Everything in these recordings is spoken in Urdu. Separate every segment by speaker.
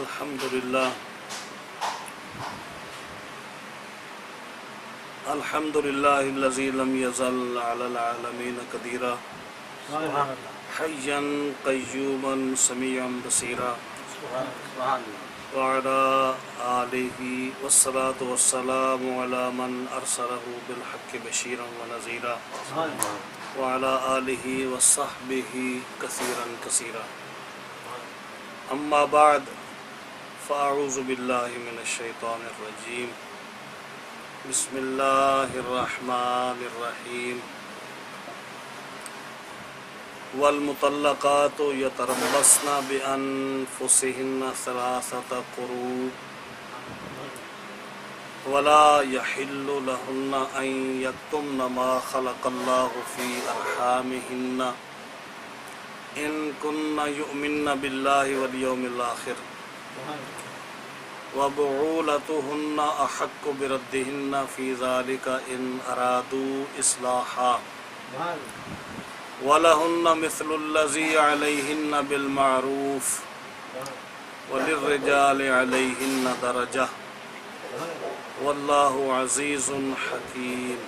Speaker 1: الحمدللہ الحمدللہ الذی لم یزل علی العالمین قدیرا حیا قیوما سمیعا بصیرا وعلی آلہ والصلاة والسلام علی من ارسلہ بالحق بشیرا ونذیرا وعلی آلہ وصحبہ کثیرا کثیرا اما بعد فاعوذ باللہ من الشیطان الرجیم بسم اللہ الرحمن الرحیم والمطلقات یتربصن بانفسہن ثلاثۃ قروء ولا يحل لهن ان يكتمن ما خلق الله في ارحامهن ان كن يؤمن بالله واليوم الآخر وبعولتهن احق بردهن في ذلك ان ارادوا اصلاحا ولهن مثل الذي عليهن بالمعروف وللرجال عليهن درجة والله عزيز حكيم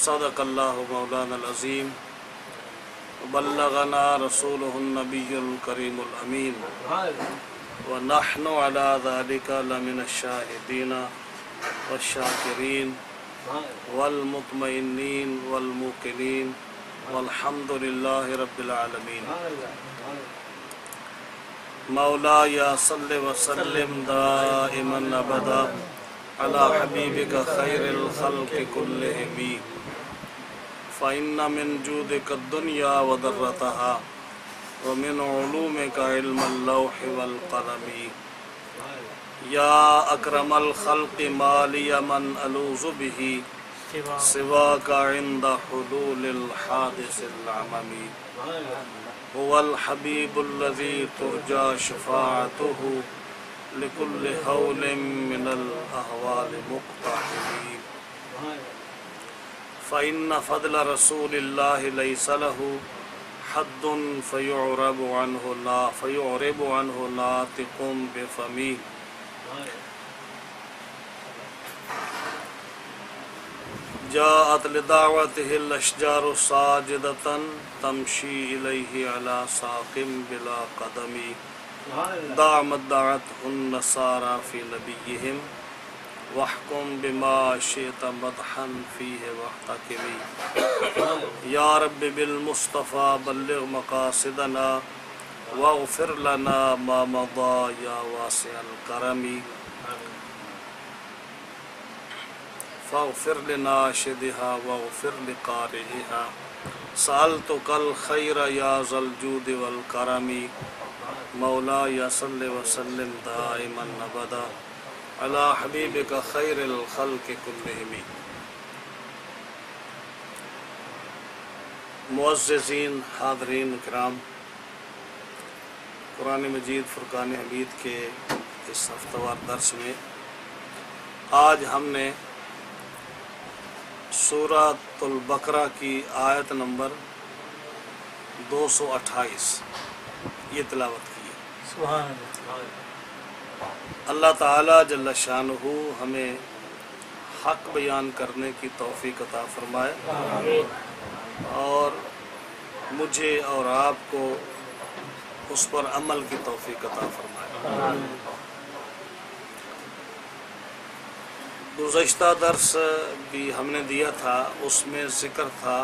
Speaker 1: صدق الله مولانا العظيم وبلغنا رسوله النبي الكريم الأمين ونحن على ذلك لمن الشاهدين والشاكرين والمطمئنين والموقنين والحمد لله رب العالمين مولاي صل وسلم دائما أبدا على حبيبك خير الخلق كلهم فإن من جودك الدنيا وضرتها ومن علومك علم اللوح والقلم يا أكرم الخلق ما لي من ألوذ به سواك عند حلول الحادث العمم هو الحبيب الذي ترجى شفاعته لكل هول من الأهوال مقتحم فإن فضل رسول الله ليس له حد فيعرب عنه ناطق بفمه جاءت لدعوته الأشجار ساجدة تمشي إليه على ساق بلا قدم دعمت دعته النصارى في نبيهم واحكم بما شئت مدحا فيه واحتكم يا رب بالمصطفى بلغ مقاصدنا واغفر لنا ما مضى يا واسع الكرم فاغفر لناشدها واغفر لقارئها سألتك الخير يا ذا الجود والكرم مولاي صل وسلم دائما أبدا على حبيبك خير الخلق كلهم معززین حاضرین کرام، قرآن مجید فرقان حمید کے اس ہفتہ وار درس میں آج ہم نے سورۃ البقرہ کی آیت نمبر 228 یہ تلاوت کی ہے۔
Speaker 2: سبحان اللہ۔
Speaker 1: اللہ تعالیٰ جل شانہ ہمیں حق بیان کرنے کی توفیق عطا فرمائے اور مجھے اور آپ کو اس پر عمل کی توفیق عطا فرمائے۔ گزشتہ درس بھی ہم نے دیا تھا، اس میں ذکر تھا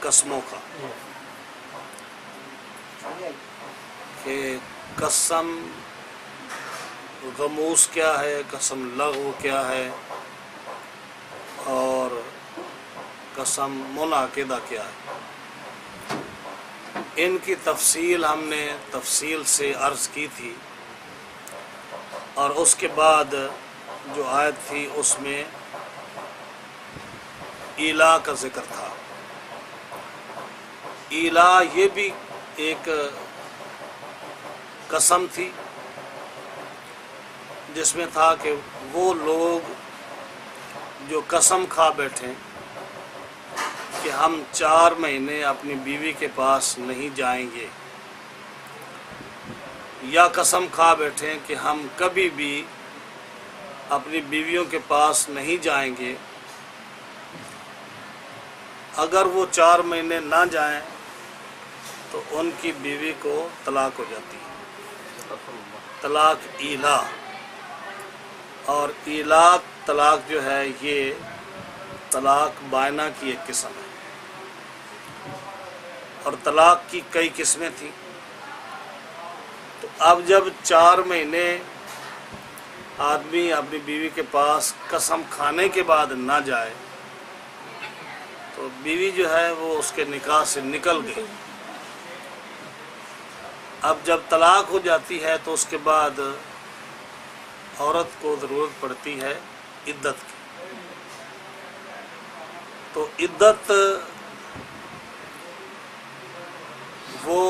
Speaker 1: قسموں کا کہ قسم غموس کیا ہے، قسم لغو کیا ہے اور قسم منعقدہ کیا ہے۔ ان کی تفصیل ہم نے تفصیل سے عرض کی تھی اور اس کے بعد جو آیت تھی اس میں ایلا کا ذکر تھا۔ ایلا یہ بھی ایک قسم تھی جس میں تھا کہ وہ لوگ جو قسم کھا بیٹھیں کہ ہم 4 مہینے اپنی بیوی کے پاس نہیں جائیں گے یا قسم کھا بیٹھیں کہ ہم کبھی بھی اپنی بیویوں کے پاس نہیں جائیں گے، اگر وہ 4 مہینے نہ جائیں تو ان کی بیوی کو طلاق ہو جاتی ہے، طلاق ایلا۔ اور ایلا طلاق جو ہے یہ طلاق بائنہ کی ایک قسم ہے، اور طلاق کی کئی قسمیں تھیں۔ تو اب جب 4 مہینے آدمی اپنی بیوی کے پاس قسم کھانے کے بعد نہ جائے تو بیوی جو ہے وہ اس کے نکاح سے نکل گئی۔ اب جب طلاق ہو جاتی ہے تو اس کے بعد عورت کو ضرورت پڑتی ہے عدت کی۔ تو عدت وہ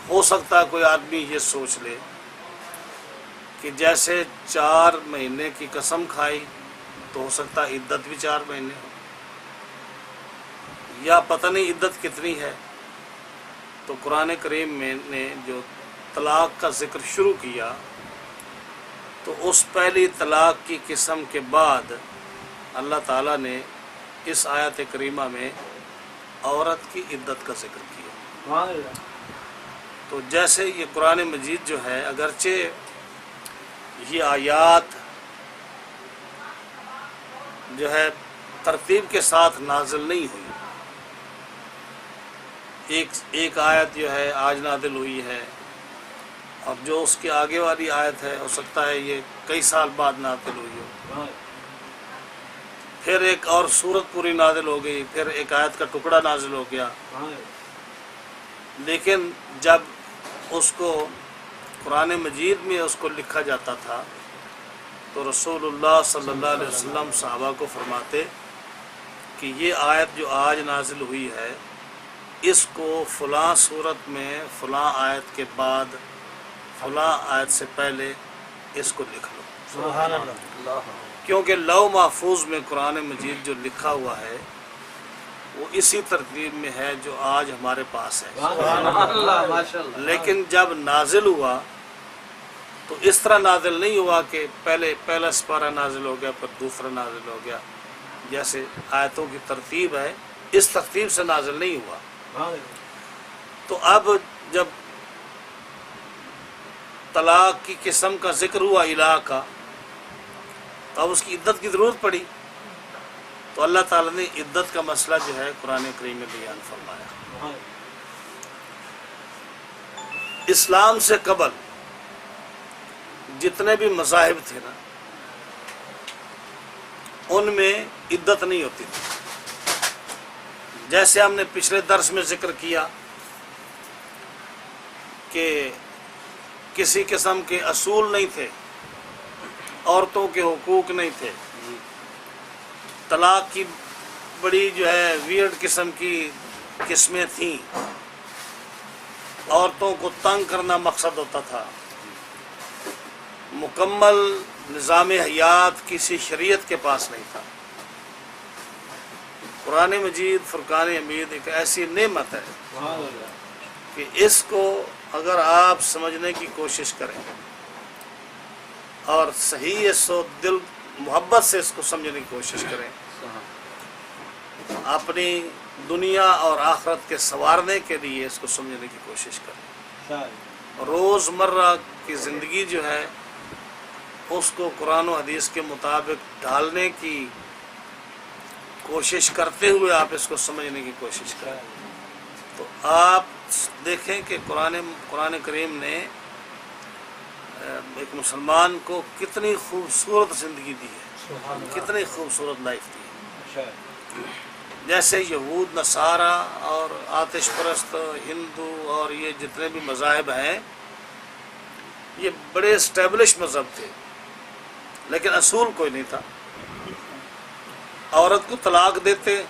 Speaker 1: ہو سکتا ہے کوئی آدمی یہ سوچ لے کہ جیسے 4 مہینے کی قسم کھائی تو ہو سکتا ہے عدت بھی 4 مہینے ہو، یا پتہ نہیں عدت کتنی ہے۔ تو قرآن کریم میں نے جو طلاق کا ذکر شروع کیا تو اس پہلی طلاق کی قسم کے بعد اللہ تعالیٰ نے اس آیت کریمہ میں عورت کی عدت کا ذکر کیا۔ تو جیسے یہ قرآن مجید جو ہے اگرچہ یہ آیات جو ہے ترتیب کے ساتھ نازل نہیں ہوئی، ایک آیت جو ہے آج نازل ہوئی ہے، اور جو اس کے آگے والی آیت ہے ہو سکتا ہے یہ کئی سال بعد نازل ہوئی ہو، پھر ایک اور سورت پوری نازل ہو گئی، پھر ایک آیت کا ٹکڑا نازل ہو گیا۔ لیکن جب اس کو قرآن مجید میں اس کو لکھا جاتا تھا تو رسول اللہ صلی اللہ علیہ وسلم صحابہ کو فرماتے کہ یہ آیت جو آج نازل ہوئی ہے اس کو فلاں صورت میں فلاں آیت کے بعد فلاں آیت سے پہلے اس کو لکھ لو۔
Speaker 2: سبحان اللہ۔
Speaker 1: کیونکہ لوح محفوظ میں قرآن مجید جو لکھا ہوا ہے وہ اسی ترتیب میں ہے جو آج ہمارے پاس ہے،
Speaker 2: سبحان اللہ، ماشاءاللہ۔
Speaker 1: لیکن جب نازل ہوا تو اس طرح نازل نہیں ہوا کہ پہلا سپارہ نازل ہو گیا پھر دوسرا نازل ہو گیا، جیسے آیتوں کی ترتیب ہے اس ترتیب سے نازل نہیں ہوا۔ تو اب جب طلاق کی قسم کا ذکر ہوا الہ کا تو اب اس کی عدت کی ضرورت پڑی، تو اللہ تعالیٰ نے عدت کا مسئلہ جو ہے قرآن کریم میں بیان فرمایا۔ اسلام سے قبل جتنے بھی مذاہب تھے نا ان میں عدت نہیں ہوتی تھی، جیسے ہم نے پچھلے درس میں ذکر کیا کہ کسی قسم کے اصول نہیں تھے، عورتوں کے حقوق نہیں تھے، طلاق کی بڑی جو ہے ویئرڈ قسم کی قسمیں تھیں، عورتوں کو تنگ کرنا مقصد ہوتا تھا، مکمل نظام حیات کسی شریعت کے پاس نہیں تھا۔ قرآن مجید فرقان حمید ایک ایسی نعمت ہے کہ اس کو اگر آپ سمجھنے کی کوشش کریں اور صحیح سو دل محبت سے اس کو سمجھنے کی کوشش کریں، اپنی دنیا اور آخرت کے سنوارنے کے لیے اس کو سمجھنے کی کوشش کریں، روزمرہ کی زندگی جو ہے اس کو قرآن و حدیث کے مطابق ڈھالنے کی کوشش کرتے ہوئے آپ اس کو سمجھنے کی کوشش کریں، تو آپ دیکھیں کہ قرآن کریم نے ایک مسلمان کو کتنی خوبصورت زندگی دی ہے، کتنی خوبصورت لائف دی ہے۔ جیسے یہود، نصارہ اور آتش پرست ہندو اور یہ جتنے بھی مذاہب ہیں یہ بڑے اسٹیبلش مذہب تھے، لیکن اصول کوئی نہیں تھا۔ عورت کو طلاق دیتے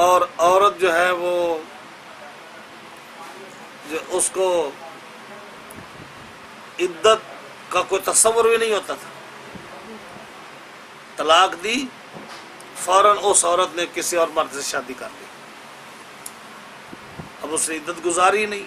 Speaker 1: اور عورت جو ہے وہ جو اس کو عدت کا کوئی تصور بھی نہیں ہوتا تھا، طلاق دی فوراً اس عورت نے کسی اور مرد سے شادی کر لی، اب اس نے عدت گزاری نہیں،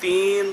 Speaker 1: 3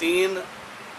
Speaker 1: 3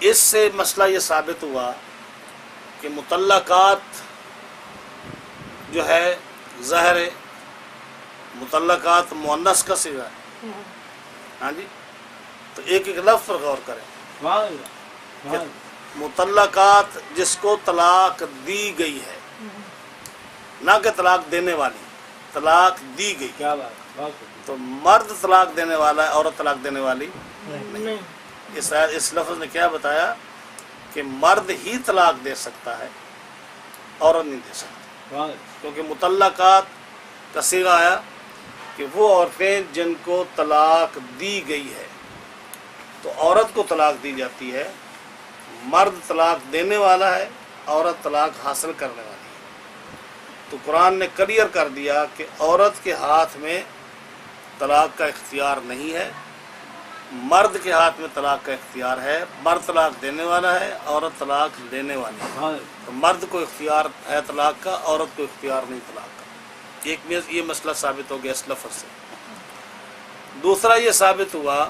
Speaker 1: اس سے مسئلہ یہ ثابت ہوا کہ مطلقات جو ہے ظاہر مطلقات مؤنث کا صیغہ ہے. ہاں جی، تو ایک ایک لفظ پر غور کریں کہ مطلقات جس کو طلاق دی گئی ہے، نہ کہ طلاق دینے والی، طلاق دی گئی.
Speaker 2: کیا بات.
Speaker 1: تو مرد طلاق دینے والا ہے، عورت طلاق دینے والی نہیں. اس لفظ نے کیا بتایا کہ مرد ہی طلاق دے سکتا ہے، عورت نہیں دے سکتی. کیونکہ مطلقات کا صیغہ آیا کہ وہ عورتیں جن کو طلاق دی گئی ہے، تو عورت کو طلاق دی جاتی ہے. مرد طلاق دینے والا ہے، عورت طلاق حاصل کرنے والی ہے. تو قرآن نے کلیئر کر دیا کہ عورت کے ہاتھ میں طلاق کا اختیار نہیں ہے، مرد کے ہاتھ میں طلاق کا اختیار ہے. مرد طلاق دینے والا ہے، عورت طلاق لینے والی ہے. تو مرد کو اختیار ہے طلاق کا، عورت کو اختیار نہیں طلاق کا. یہ مسئلہ ثابت ہو گیا اس لفظ سے. دوسرا یہ ثابت ہوا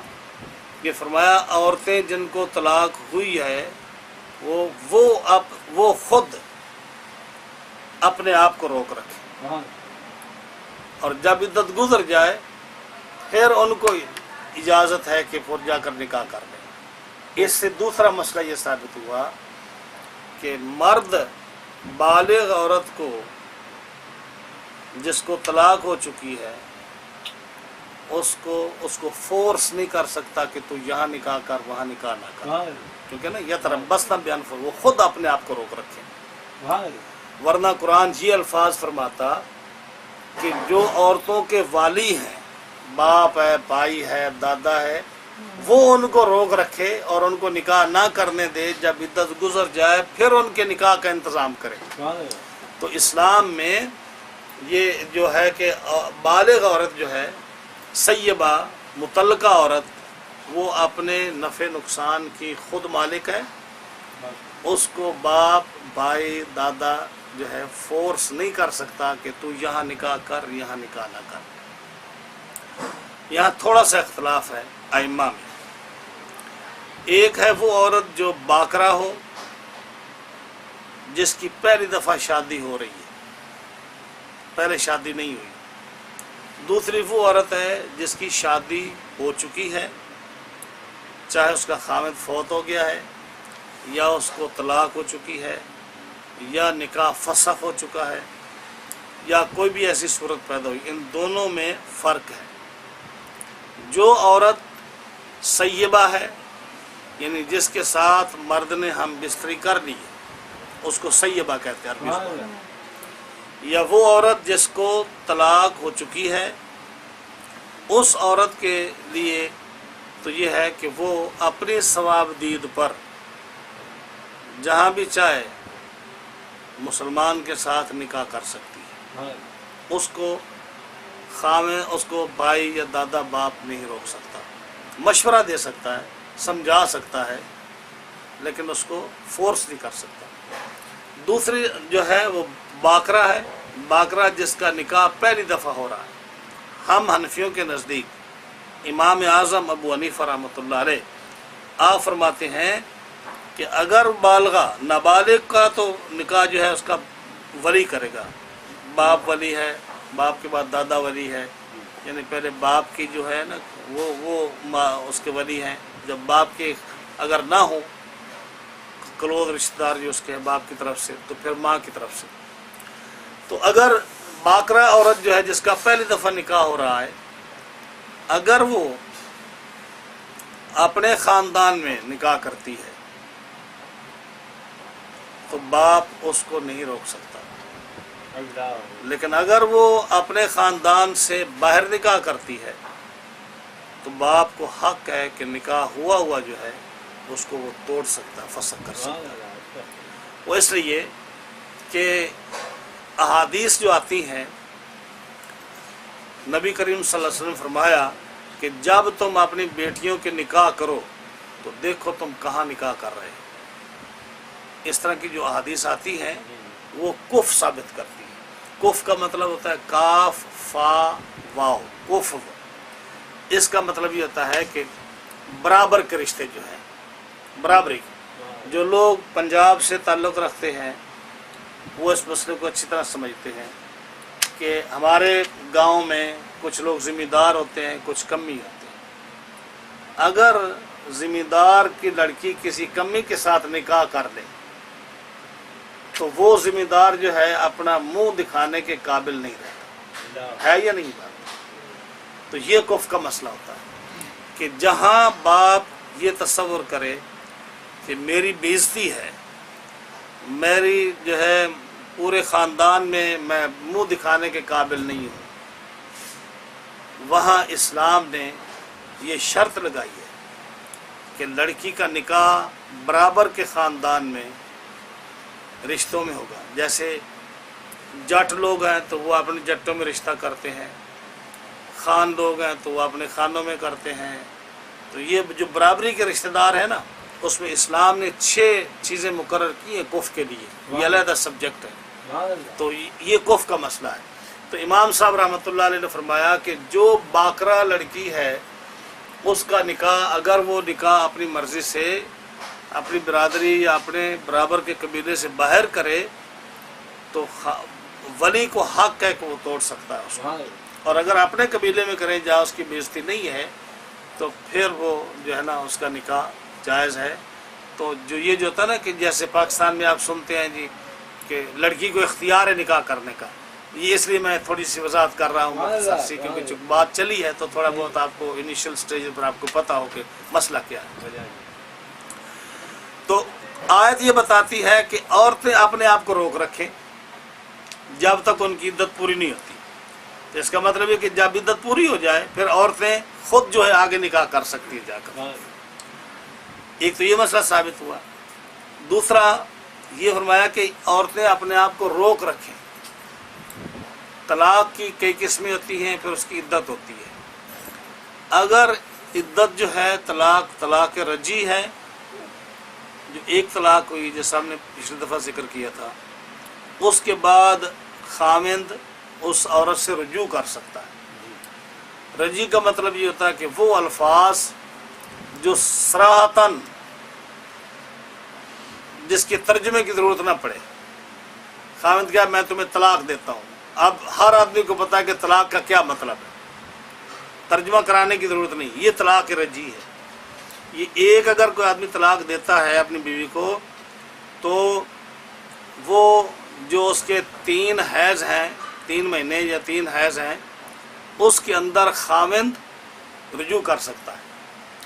Speaker 1: کہ فرمایا عورتیں جن کو طلاق ہوئی ہے وہ خود اپنے آپ کو روک رکھیں، اور جب عدت گزر جائے پھر ان کو اجازت ہے کہ پھر جا کر نکاح کر لیں. اس سے دوسرا مسئلہ یہ ثابت ہوا کہ مرد بالغ عورت کو جس کو طلاق ہو چکی ہے اس کو فورس نہیں کر سکتا کہ تو یہاں نکاح کر وہاں نکاح نہ کر، کیونکہ نا یہ طرح بس نہ بیان فرما، وہ خود اپنے آپ کو روک رکھیں. ورنہ قرآن یہ الفاظ فرماتا کہ جو عورتوں کے والی ہیں، باپ ہے، بھائی ہے، دادا ہے، وہ ان کو روک رکھے اور ان کو نکاح نہ کرنے دے. جب عدت گزر جائے پھر ان کے نکاح کا انتظام کرے. تو اسلام میں یہ جو ہے کہ بالغ عورت جو ہے، سیبہ مطلقہ عورت، وہ اپنے نفع نقصان کی خود مالک ہے. اس کو باپ، بھائی، دادا جو ہے فورس نہیں کر سکتا کہ تو یہاں نکاح کر یہاں نکاح نہ کر. یہاں تھوڑا سا اختلاف ہے ائمہ میں. ایک ہے وہ عورت جو باکرہ ہو، جس کی پہلی دفعہ شادی ہو رہی ہے، پہلے شادی نہیں ہوئی. دوسری وہ عورت ہے جس کی شادی ہو چکی ہے، چاہے اس کا خاوند فوت ہو گیا ہے، یا اس کو طلاق ہو چکی ہے، یا نکاح فسخ ہو چکا ہے، یا کوئی بھی ایسی صورت پیدا ہوئی. ان دونوں میں فرق ہے. جو عورت سیبہ ہے، یعنی جس کے ساتھ مرد نے ہم بستری کر لی ہے، اس کو سیبہ کہتے ہیں عربی زبان میں. یا وہ عورت جس کو طلاق ہو چکی ہے، اس عورت کے لیے تو یہ ہے کہ وہ اپنی ثواب دید پر جہاں بھی چاہے مسلمان کے ساتھ نکاح کر سکتی ہے. اس کو خاوند، اس کو بھائی یا دادا باپ نہیں روک سکتا. مشورہ دے سکتا ہے، سمجھا سکتا ہے، لیکن اس کو فورس نہیں کر سکتا. دوسری جو ہے وہ باکرہ ہے. باکرہ جس کا نکاح پہلی دفعہ ہو رہا ہے. ہم حنفیوں کے نزدیک امام اعظم ابو حنیفہ رحمۃ اللہ علیہ آپ فرماتے ہیں کہ اگر بالغہ، نابالغ کا تو نکاح جو ہے اس کا ولی کرے گا. باپ ولی ہے، باپ کے بعد دادا ولی ہے، یعنی پہلے باپ کی جو ہے نا وہ اس کے ولی ہیں. جب باپ کے اگر نہ ہو کلوز رشتہ دار جو اس کے باپ کی طرف سے، تو پھر ماں کی طرف سے. تو اگر باکرہ عورت جو ہے جس کا پہلی دفعہ نکاح ہو رہا ہے، اگر وہ اپنے خاندان میں نکاح کرتی ہے تو باپ اس کو نہیں روک سکتا. لیکن اگر وہ اپنے خاندان سے باہر نکاح کرتی ہے تو باپ کو حق ہے کہ نکاح ہوا جو ہے اس کو وہ توڑ سکتا، فسخ کر سکتا. وہ اس لیے کہ احادیث جو آتی ہیں، نبی کریم صلی اللہ علیہ وسلم فرمایا کہ جب تم اپنی بیٹیوں کے نکاح کرو تو دیکھو تم کہاں نکاح کر رہے ہو. اس طرح کی جو احادیث آتی ہیں وہ کف ثابت کرتی ہیں. کف کا مطلب ہوتا ہے کاف فا واو، کف. اس کا مطلب یہ ہوتا ہے کہ برابر کے رشتے جو ہیں، برابری. جو لوگ پنجاب سے تعلق رکھتے ہیں وہ اس مسئلے کو اچھی طرح سمجھتے ہیں کہ ہمارے گاؤں میں کچھ لوگ ذمہ دار ہوتے ہیں، کچھ کمی ہوتے ہیں۔ اگر ذمہ دار کی لڑکی کسی کمی کے ساتھ نکاح کر لے تو وہ ذمہ دار جو ہے اپنا منہ دکھانے کے قابل نہیں رہتا ہے، یا نہیں بات؟ تو یہ کفر کا مسئلہ ہوتا ہے کہ جہاں باپ یہ تصور کرے کہ میری بےزتی ہے، میری جو ہے پورے خاندان میں میں منہ دکھانے کے قابل نہیں ہوں، وہاں اسلام نے یہ شرط لگائی ہے کہ لڑکی کا نکاح برابر کے خاندان میں رشتوں میں ہوگا۔ جیسے جٹ لوگ ہیں تو وہ اپنے جٹوں میں رشتہ کرتے ہیں، خان لوگ ہیں تو وہ اپنے خانوں میں کرتے ہیں۔ تو یہ جو برابری کے رشتہ دار ہیں نا، اس میں اسلام نے 6 چیزیں مقرر کی ہیں کفر کے لیے، یہ علیحدہ سبجیکٹ ہے۔ تو یہ کفر کا مسئلہ ہے۔ تو امام صاحب رحمۃ اللہ علیہ نے فرمایا کہ جو باکرہ لڑکی ہے اس کا نکاح اگر وہ نکاح اپنی مرضی سے اپنی برادری یا اپنے برابر کے قبیلے سے باہر کرے تو ولی کو حق ہے کہ وہ توڑ سکتا ہے اس کو، اور اگر اپنے قبیلے میں کریں جہاں اس کی بےزتی نہیں ہے تو پھر وہ جو ہے نا اس کا نکاح جائز ہے۔ تو جو یہ جو ہوتا ہے نا کہ جیسے پاکستان میں آپ سنتے ہیں جی کہ لڑکی کو اختیار ہے نکاح کرنے کا، یہ اس لیے میں تھوڑی سی وضاحت کر رہا ہوں مختصر سی، کیونکہ جو بات چلی ہے تو تھوڑا بہت آپ کو انیشیل سٹیج پر آپ کو پتہ ہو کہ مسئلہ کیا ہے۔ تو آیت یہ بتاتی ہے کہ عورتیں اپنے آپ کو روک رکھیں جب تک ان کی عدت پوری نہیں ہوتی۔ تو اس کا مطلب ہے کہ جب عدت پوری ہو جائے پھر عورتیں خود جو ہے آگے نکاح کر سکتی ہیں جا کر۔ ایک تو یہ مسئلہ ثابت ہوا۔ دوسرا یہ فرمایا کہ عورتیں اپنے آپ کو روک رکھیں۔ طلاق کی کئی قسمیں ہوتی ہیں، پھر اس کی عدت ہوتی ہے۔ اگر عدت جو ہے طلاق رجی ہے، جو ایک طلاق ہوئی جیسا ہم نے پچھلی دفعہ ذکر کیا تھا، اس کے بعد خاوند اس عورت سے رجوع کر سکتا ہے۔ رجی کا مطلب یہ ہوتا ہے کہ وہ الفاظ جو صراحتاً جس کے ترجمے کی ضرورت نہ پڑے۔ خاوند کیا میں تمہیں طلاق دیتا ہوں، اب ہر آدمی کو پتا ہے کہ طلاق کا کیا مطلب ہے، ترجمہ کرانے کی ضرورت نہیں، یہ طلاق رجی ہے۔ یہ ایک اگر کوئی آدمی طلاق دیتا ہے اپنی بیوی کو تو وہ جو اس کے 3 حیض ہیں، 3 مہینے یا 3 حیض ہیں، اس کے اندر خاوند رجوع کر سکتا ہے۔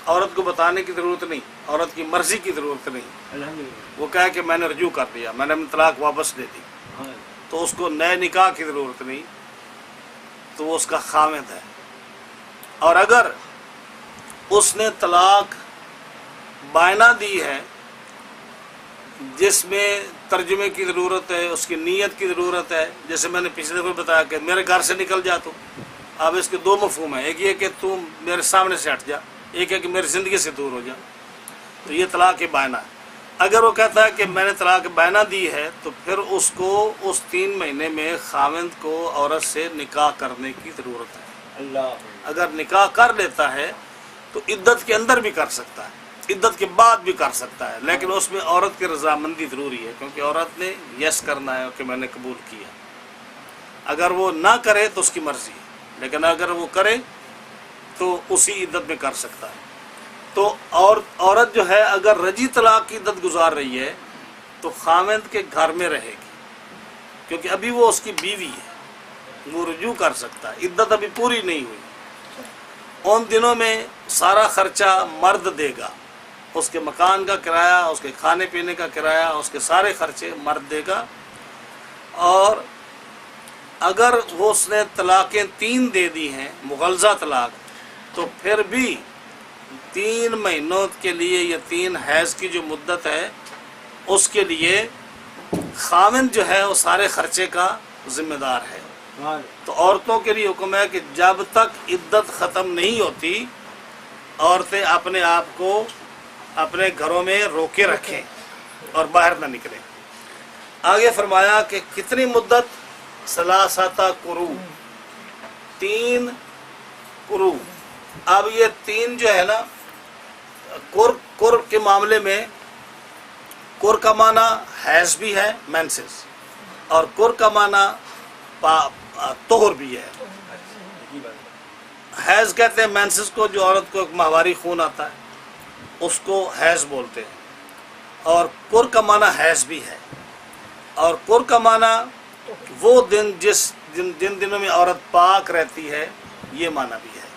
Speaker 1: عورت کو بتانے کی ضرورت نہیں، عورت کی مرضی کی ضرورت نہیں، وہ کہے کہ میں نے رجوع کر دیا، میں نے اپنی طلاق واپس لے دی، تو اس کو نئے نکاح کی ضرورت نہیں، تو وہ اس کا خاوند ہے۔ اور اگر اس نے طلاق بائنہ دی ہے جس میں ترجمے کی ضرورت ہے، اس کی نیت کی ضرورت ہے، جیسے میں نے پچھلے دفعہ بتایا کہ میرے گھر سے نکل جا تو، اب اس کے 2 مفہوم ہیں، ایک یہ کہ تم میرے سامنے سے ہٹ جا، ایک ہے کہ میری زندگی سے دور ہو جا، تو یہ طلاق بائنہ ہے۔ اگر وہ کہتا ہے کہ میں نے طلاق بائنہ دی ہے تو پھر اس کو اس 3 مہینے میں خاوند کو عورت سے نکاح کرنے کی ضرورت ہے۔ اگر نکاح کر لیتا ہے تو عدت کے اندر بھی کر سکتا ہے، عدت کے بعد بھی کر سکتا ہے، لیکن اس میں عورت کی رضامندی ضروری ہے، کیونکہ عورت نے یس کرنا ہے کہ میں نے قبول کیا۔ اگر وہ نہ کرے تو اس کی مرضی ہے، لیکن اگر وہ کرے تو اسی عدت میں کر سکتا ہے۔ تو عورت جو ہے اگر رجی طلاق کی عدت گزار رہی ہے تو خاوند کے گھر میں رہے گی، کیونکہ ابھی وہ اس کی بیوی ہے، وہ رجوع کر سکتا ہے، عدت ابھی پوری نہیں ہوئی۔ ان دنوں میں سارا خرچہ مرد دے گا، اس کے مکان کا کرایہ، اس کے کھانے پینے کا کرایہ، اس کے سارے خرچے مرد دے گا۔ اور اگر وہ اس نے طلاقیں 3 دے دی ہیں، مغلظہ طلاق، تو پھر بھی 3 مہینوں کے لیے یا 3 حیض کی جو مدت ہے اس کے لیے خاوند جو ہے وہ سارے خرچے کا ذمہ دار ہے۔ تو عورتوں کے لیے حکم ہے کہ جب تک عدت ختم نہیں ہوتی عورتیں اپنے آپ کو اپنے گھروں میں روکے رکھیں اور باہر نہ نکلیں۔ آگے فرمایا کہ کتنی مدت؟ 3 قروء، 3 قروء۔ اب یہ 3 جو ہے نا قرب کے معاملے میں kur کا معنی حیض بھی ہے مینسز، اور kur کا معنی طہر بھی ہے۔ حیض کہتے ہیں مینسز کو، جو عورت کو ایک ماہواری خون آتا ہے اس کو حیض بولتے ہیں، اور kur کا معنی حیض بھی ہے، اور kur کا معنی وہ دن جن دنوں میں عورت پاک رہتی ہے، یہ معنی بھی ہے۔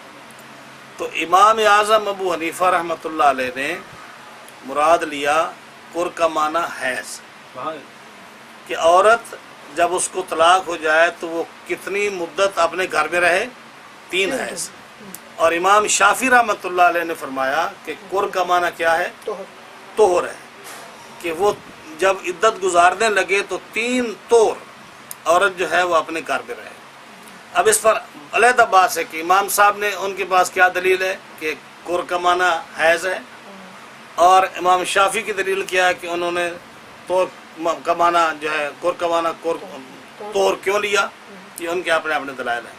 Speaker 1: تو امام اعظم ابو حنیفہ رحمۃ اللہ علیہ نے مراد لیا kur کا معنی حیض، کہ عورت جب اس کو طلاق ہو جائے تو وہ کتنی مدت اپنے گھر میں رہے، 3 حیض۔ اور امام شافعی رحمۃ اللہ علیہ نے فرمایا کہ kur کا معنی کیا ہے، طہر ہے، کہ وہ جب عدت گزارنے لگے تو 3 طہر عورت جو ہے وہ اپنے گھر میں رہے۔ اب اس پر علیحدہ بات ہے کہ امام صاحب نے ان کے پاس کیا دلیل ہے کہ kur کا معنی حیض ہے، اور امام شافعی کی دلیل کیا ہے کہ انہوں نے طہر کا معنی جو ہے kur کا معنی طہر کیوں لیا، یہ ان کے اپنے دلائل ہیں۔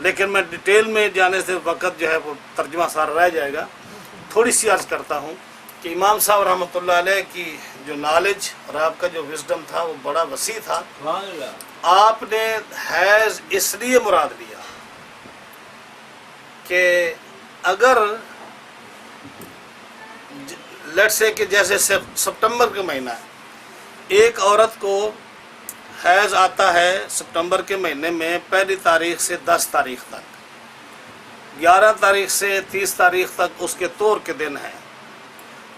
Speaker 1: لیکن میں ڈیٹیل میں جانے سے وقت جو ہے وہ ترجمہ سارا رہ جائے گا، تھوڑی سی عرض کرتا ہوں کہ امام صاحب رحمۃ اللہ علیہ کی جو نالج اور آپ کا جو وزڈم تھا وہ بڑا وسیع تھا۔ آپ نے حیض اس لیے مراد لیا کہ اگر لیٹ سے کہ جیسے سپٹمبر کے مہینہ ہے، ایک عورت کو حیض آتا ہے سپٹمبر کے مہینے میں 1 تاریخ سے 10 تاریخ تک، 11 تاریخ سے 30 تاریخ تک اس کے طور کے دن ہیں،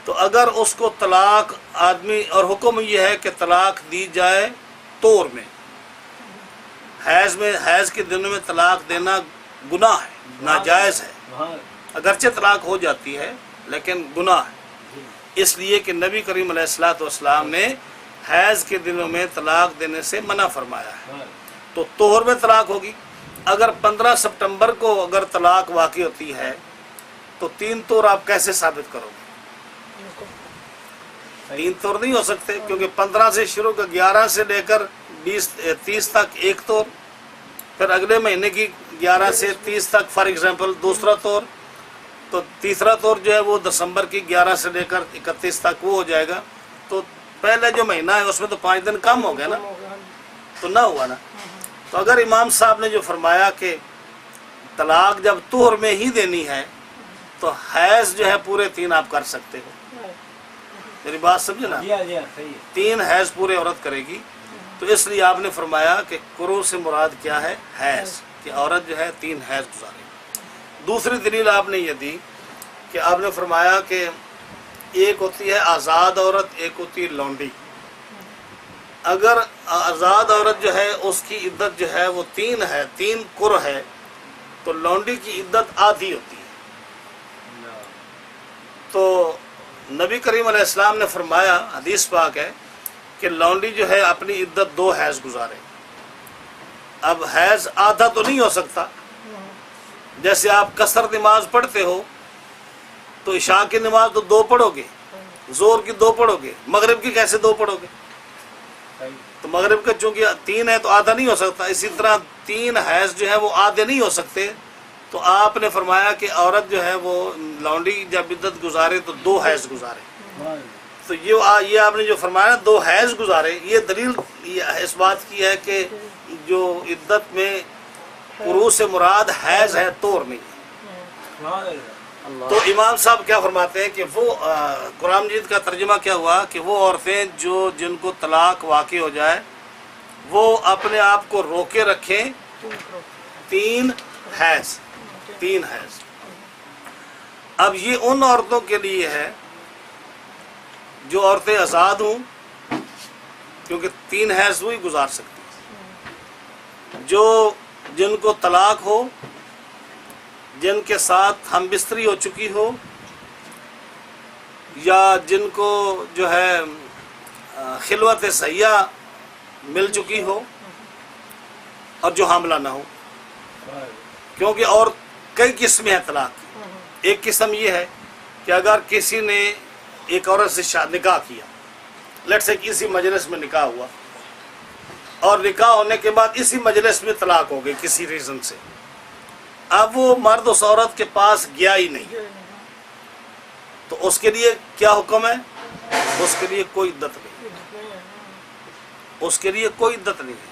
Speaker 1: تو اگر اس کو طلاق آدمی، اور حکم یہ ہے کہ طلاق دی جائے طور میں، حیض کے دنوں میں طلاق دینا گناہ ہے، ناجائز ہے، اگرچہ طلاق ہو جاتی ہے لیکن گناہ ہے، اس لیے کہ نبی کریم علیہ الصلوۃ والسلام نے حیض کے دنوں میں طلاق دینے سے منع فرمایا ہے۔ تو طہر میں طلاق ہوگی۔ اگر 15 سپٹمبر کو اگر طلاق واقع ہوتی ہے تو 3 طور آپ کیسے ثابت کرو گے؟ 3 طور نہیں ہو سکتے، کیونکہ 15 سے شروع کر 11 سے لے کر 30 تک ایک طور، پھر اگلے مہینے کی 11 سے 30 تک فار ایگزامپل دوسرا طور، تو تیسرا طور جو ہے وہ دسمبر کی 11 سے لے کر 31 تک وہ ہو جائے گا۔ تو پہلے جو مہینہ ہے اس میں تو 5 دن کم ہو گیا نا، تو نہ ہوا نا۔ تو اگر امام صاحب نے جو فرمایا کہ طلاق جب طہر میں ہی دینی ہے تو حیض جو ہے پورے 3 آپ کر سکتے ہو، میری بات سمجھے نا، 3 حیض پورے عورت کرے گی۔ تو اس لیے آپ نے فرمایا کہ قروء سے مراد کیا ہے، حیض، کہ عورت جو ہے 3 حیض گزارے۔ دوسری دلیل آپ نے یہ دی کہ آپ نے فرمایا کہ ایک ہوتی ہے آزاد عورت، ایک ہوتی ہے لونڈی۔ اگر آزاد عورت جو ہے اس کی عدت جو ہے وہ 3 ہے، 3 قر ہے، تو لونڈی کی عدت آدھی ہوتی ہے۔ تو نبی کریم علیہ السلام نے فرمایا، حدیث پاک ہے کہ لونڈی جو ہے اپنی عدت 2 حیض گزارے۔ اب حیض آدھا تو نہیں ہو سکتا، جیسے آپ قصر نماز پڑھتے ہو تو عشاء کی نماز تو 2 پڑھو گے، زور کی 2 پڑھو گے، مغرب کی کیسے 2 پڑھو گے؟ تو مغرب کا چونکہ 3 ہے تو آدھا نہیں ہو سکتا، اسی طرح 3 حیض جو ہے وہ آدھے نہیں ہو سکتے۔ تو آپ نے فرمایا کہ عورت جو ہے وہ لونڈی جب عدت گزارے تو 2 حیض گزارے۔ تو یہ آپ نے جو فرمایا 2 حیض گزارے، یہ دلیل اس بات کی ہے کہ جو عدت میں قروء سے مراد حیض ہے، طور نہیں ہے۔ تو امام صاحب کیا فرماتے ہیں کہ وہ قرآن مجید کا ترجمہ کیا ہوا کہ وہ عورتیں جن کو طلاق واقع ہو جائے وہ اپنے آپ کو روکے رکھیں 3 حیض، 3 حیض۔ اب یہ ان عورتوں کے لیے ہے جو عورتیں آزاد ہوں، کیونکہ 3 حیض وہی گزار سکتی ہیں، جن کو طلاق ہو، جن کے ساتھ ہم بستری ہو چکی ہو، یا جن کو جو ہے خلوت صحیحہ مل چکی ہو، اور جو حاملہ نہ ہو۔ کیونکہ اور کئی قسمیں ہیں طلاق۔ ایک قسم یہ ہے کہ اگر کسی نے ایک عورت سے نکاح کیا، لیٹ سے کسی مجلس میں نکاح ہوا، اور نکاح ہونے کے بعد اسی مجلس میں طلاق ہو گئی کسی ریزن سے، اب وہ مرد اس عورت کے پاس گیا ہی نہیں، تو اس کے لیے کیا حکم ہے؟ اس کے لیے کوئی عدت نہیں ہے، اس کے لیے کوئی عدت نہیں ہے۔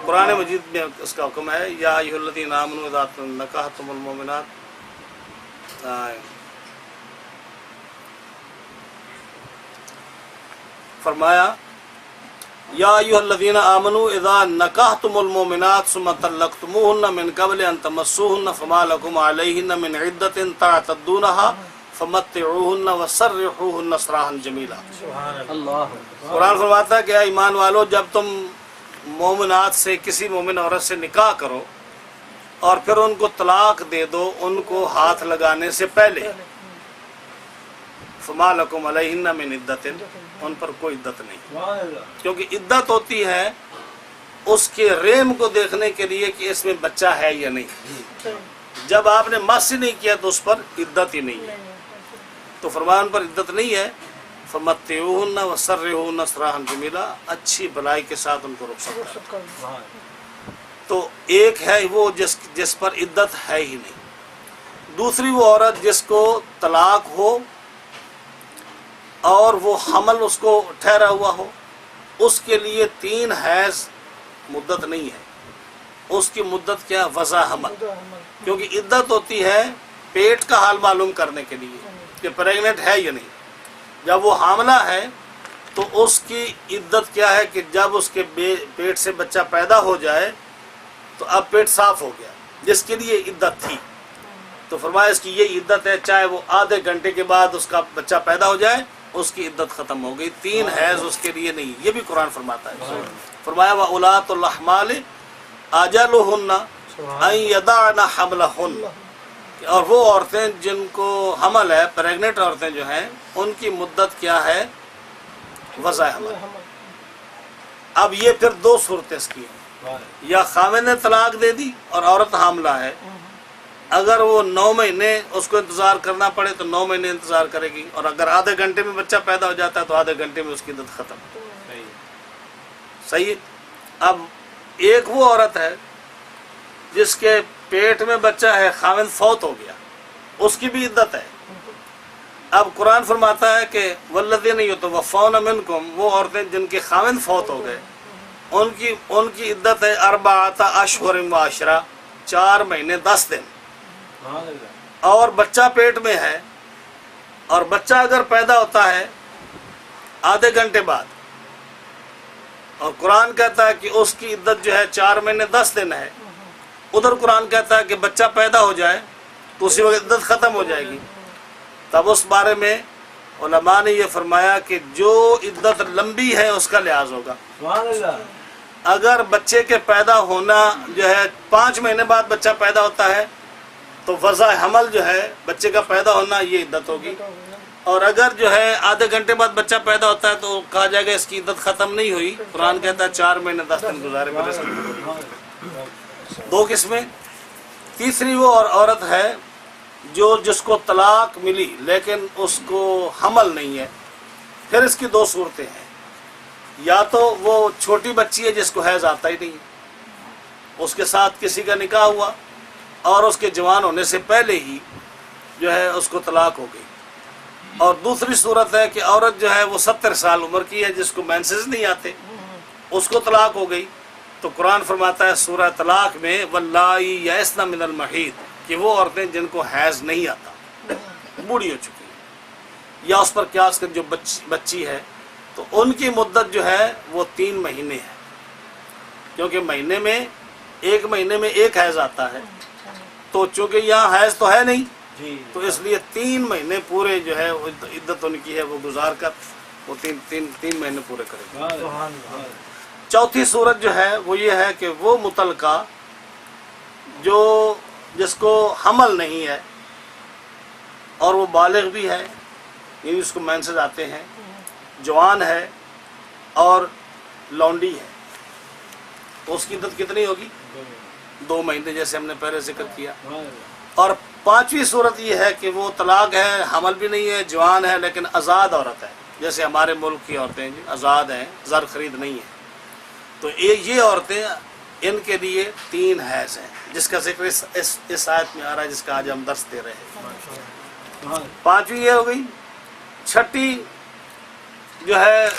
Speaker 1: قرآن مجید میں اس کا حکم ہے یا ایھا الذین آمنوا اذا نکحتم المؤمنات، فرمایا یا ایھا الذین آمنوا اذا نکحتم المؤمنات ثم طلقتموهن من قبل ان تمسوهن فما لكم عليهن من عدة تعتدونها فمتعوهن وسرحوهن سراحا جمیلا۔
Speaker 2: اللہ
Speaker 1: قرآن فرماتا ہے کہ اے ایمان والو، جب تم مومنات سے کسی مومن عورت سے نکاح کرو اور پھر ان کو طلاق دے دو ان کو ہاتھ لگانے سے پہلے، فما لکم علیہن من عدت، ان پر کوئی عدت نہیں، کیونکہ عدت ہوتی ہے اس کے رحم کو دیکھنے کے لیے کہ اس میں بچہ ہے یا نہیں۔ جب آپ نے مس ہی نہیں کیا تو اس پر عدت ہی نہیں ہے، تو فرمایا ان پر عدت نہیں ہے۔ فمتعوہن وسرحوہن سراحا جمیلا، اچھی بلائی کے ساتھ ان کو رخصت کرو۔ تو ایک ہے وہ جس پر عدت ہے ہی نہیں، دوسری وہ عورت جس کو طلاق ہو اور وہ حمل اس کو ٹھہرا ہوا ہو، اس کے لیے 3 حیض مدت نہیں ہے، اس کی مدت کیا؟ وضع حمل، کیونکہ عدت ہوتی ہے پیٹ کا حال معلوم کرنے کے لیے کہ پریگننٹ ہے یا نہیں۔ جب وہ حاملہ ہے تو اس کی عدت کیا ہے کہ جب اس کے پیٹ سے بچہ پیدا ہو جائے تو اب پیٹ صاف ہو گیا، جس کے لیے عدت تھی، تو فرمایا اس کی یہ عدت ہے، چاہے وہ آدھے گھنٹے کے بعد اس کا بچہ پیدا ہو جائے اس کی عدت ختم ہو گئی، 3 حیض اس کے لیے نہیں۔ یہ بھی قرآن فرماتا ہے، فرمایا وَأُولَاتُ الْأَحْمَالِ أَجَلُهُنَّ أَن يَضَعْنَ حَمْلَهُنَّ، اور وہ عورتیں جن کو حمل ہے، پریگننٹ عورتیں جو ہیں، ان کی مدت کیا ہے؟ وضع حمل۔ اب یہ پھر 2 صورتیں اس کی ہیں، یا خاوند نے طلاق دے دی اور عورت حاملہ ہے، اگر وہ 9 مہینے اس کو انتظار کرنا پڑے تو 9 مہینے انتظار کرے گی، اور اگر آدھے گھنٹے میں بچہ پیدا ہو جاتا ہے تو آدھے گھنٹے میں اس کی عدت ختم۔ صحیح۔ اب ایک وہ عورت ہے جس کے پیٹ میں بچہ ہے، خاوند فوت ہو گیا، اس کی بھی عدت ہے۔ اب قرآن فرماتا ہے کہ والذین یتوفون منکم، وہ عورتیں جن کے خاوند فوت ہو گئے، ان کی عدت ہے 4 اشہر و عشرہ، 4 مہینے 10 دن، اور بچہ پیٹ میں ہے، اور بچہ اگر پیدا ہوتا ہے آدھے گھنٹے بعد، اور قرآن کہتا ہے کہ اس کی عدت جو ہے 4 مہینے 10 دن ہے، ادھر قرآن کہتا ہے کہ بچہ پیدا ہو جائے تو اسی وقت عدت ختم ہو جائے گی۔ تب اس بارے میں علماء نے یہ فرمایا کہ جو عدت لمبی ہے اس کا لحاظ ہوگا۔ اگر بچے کے پیدا ہونا جو ہے 5 مہینے بعد بچہ پیدا ہوتا ہے تو وضع حمل جو ہے بچے کا پیدا ہونا، یہ عدت ہوگی، اور اگر جو ہے آدھے گھنٹے بعد بچہ پیدا ہوتا ہے تو کہا جائے گا اس کی عدت ختم نہیں ہوئی، قرآن کہتا ہے 4 مہینے 10 دن گزارے پھر اس کی۔ 2 قسمیں۔ تیسری وہ عورت ہے جس کو طلاق ملی لیکن اس کو حمل نہیں ہے، پھر اس کی 2 صورتیں ہیں، یا تو وہ چھوٹی بچی ہے جس کو حیض آتا ہی نہیں، اس کے ساتھ کسی کا نکاح ہوا اور اس کے جوان ہونے سے پہلے ہی جو ہے اس کو طلاق ہو گئی، اور دوسری صورت ہے کہ عورت جو ہے وہ 70 سال عمر کی ہے جس کو مینسز نہیں آتے، اس کو طلاق ہو گئی، تو قرآن فرماتا ہے سورہ طلاق میں واللائی یئسن من المحیض، کہ وہ عورتیں جن کو حیض نہیں آتا، بوڑھی ہو چکی ہیں، یا اس پر قیاس کر جو بچی ہے، تو ان کی مدت جو ہے وہ 3 مہینے ہے، کیونکہ مہینے میں 1 مہینے میں 1 حیض آتا ہے، تو چونکہ یہاں حیض تو ہے نہیں تو اس لیے 3 مہینے پورے جو ہے عدت ان کی ہے وہ گزار کر وہ تین مہینے پورے کرے گا۔ چوتھی صورت جو ہے وہ یہ ہے کہ وہ مطلقہ جس کو حمل نہیں ہے اور وہ بالغ بھی ہے، یعنی اس کو مینسز آتے ہیں، جوان ہے اور لونڈی ہے، تو اس کی عدت کتنی ہوگی؟ 2 مہینے، جیسے ہم نے پہلے ذکر کیا۔ اور 5ویں صورت یہ ہے کہ وہ طلاق ہے، حمل بھی نہیں ہے، جوان ہے لیکن آزاد عورت ہے، جیسے ہمارے ملک کی عورتیں آزاد ہیں، زر خرید نہیں ہے، تو یہ عورتیں ان کے لیے 3 حیض ہیں، جس کا ذکر اس آیت میں آ رہا ہے، جس کا آج ہم درس دے رہے ہیں۔ 5ویں یہ ہو گئی۔ 6ٹھی جو ہے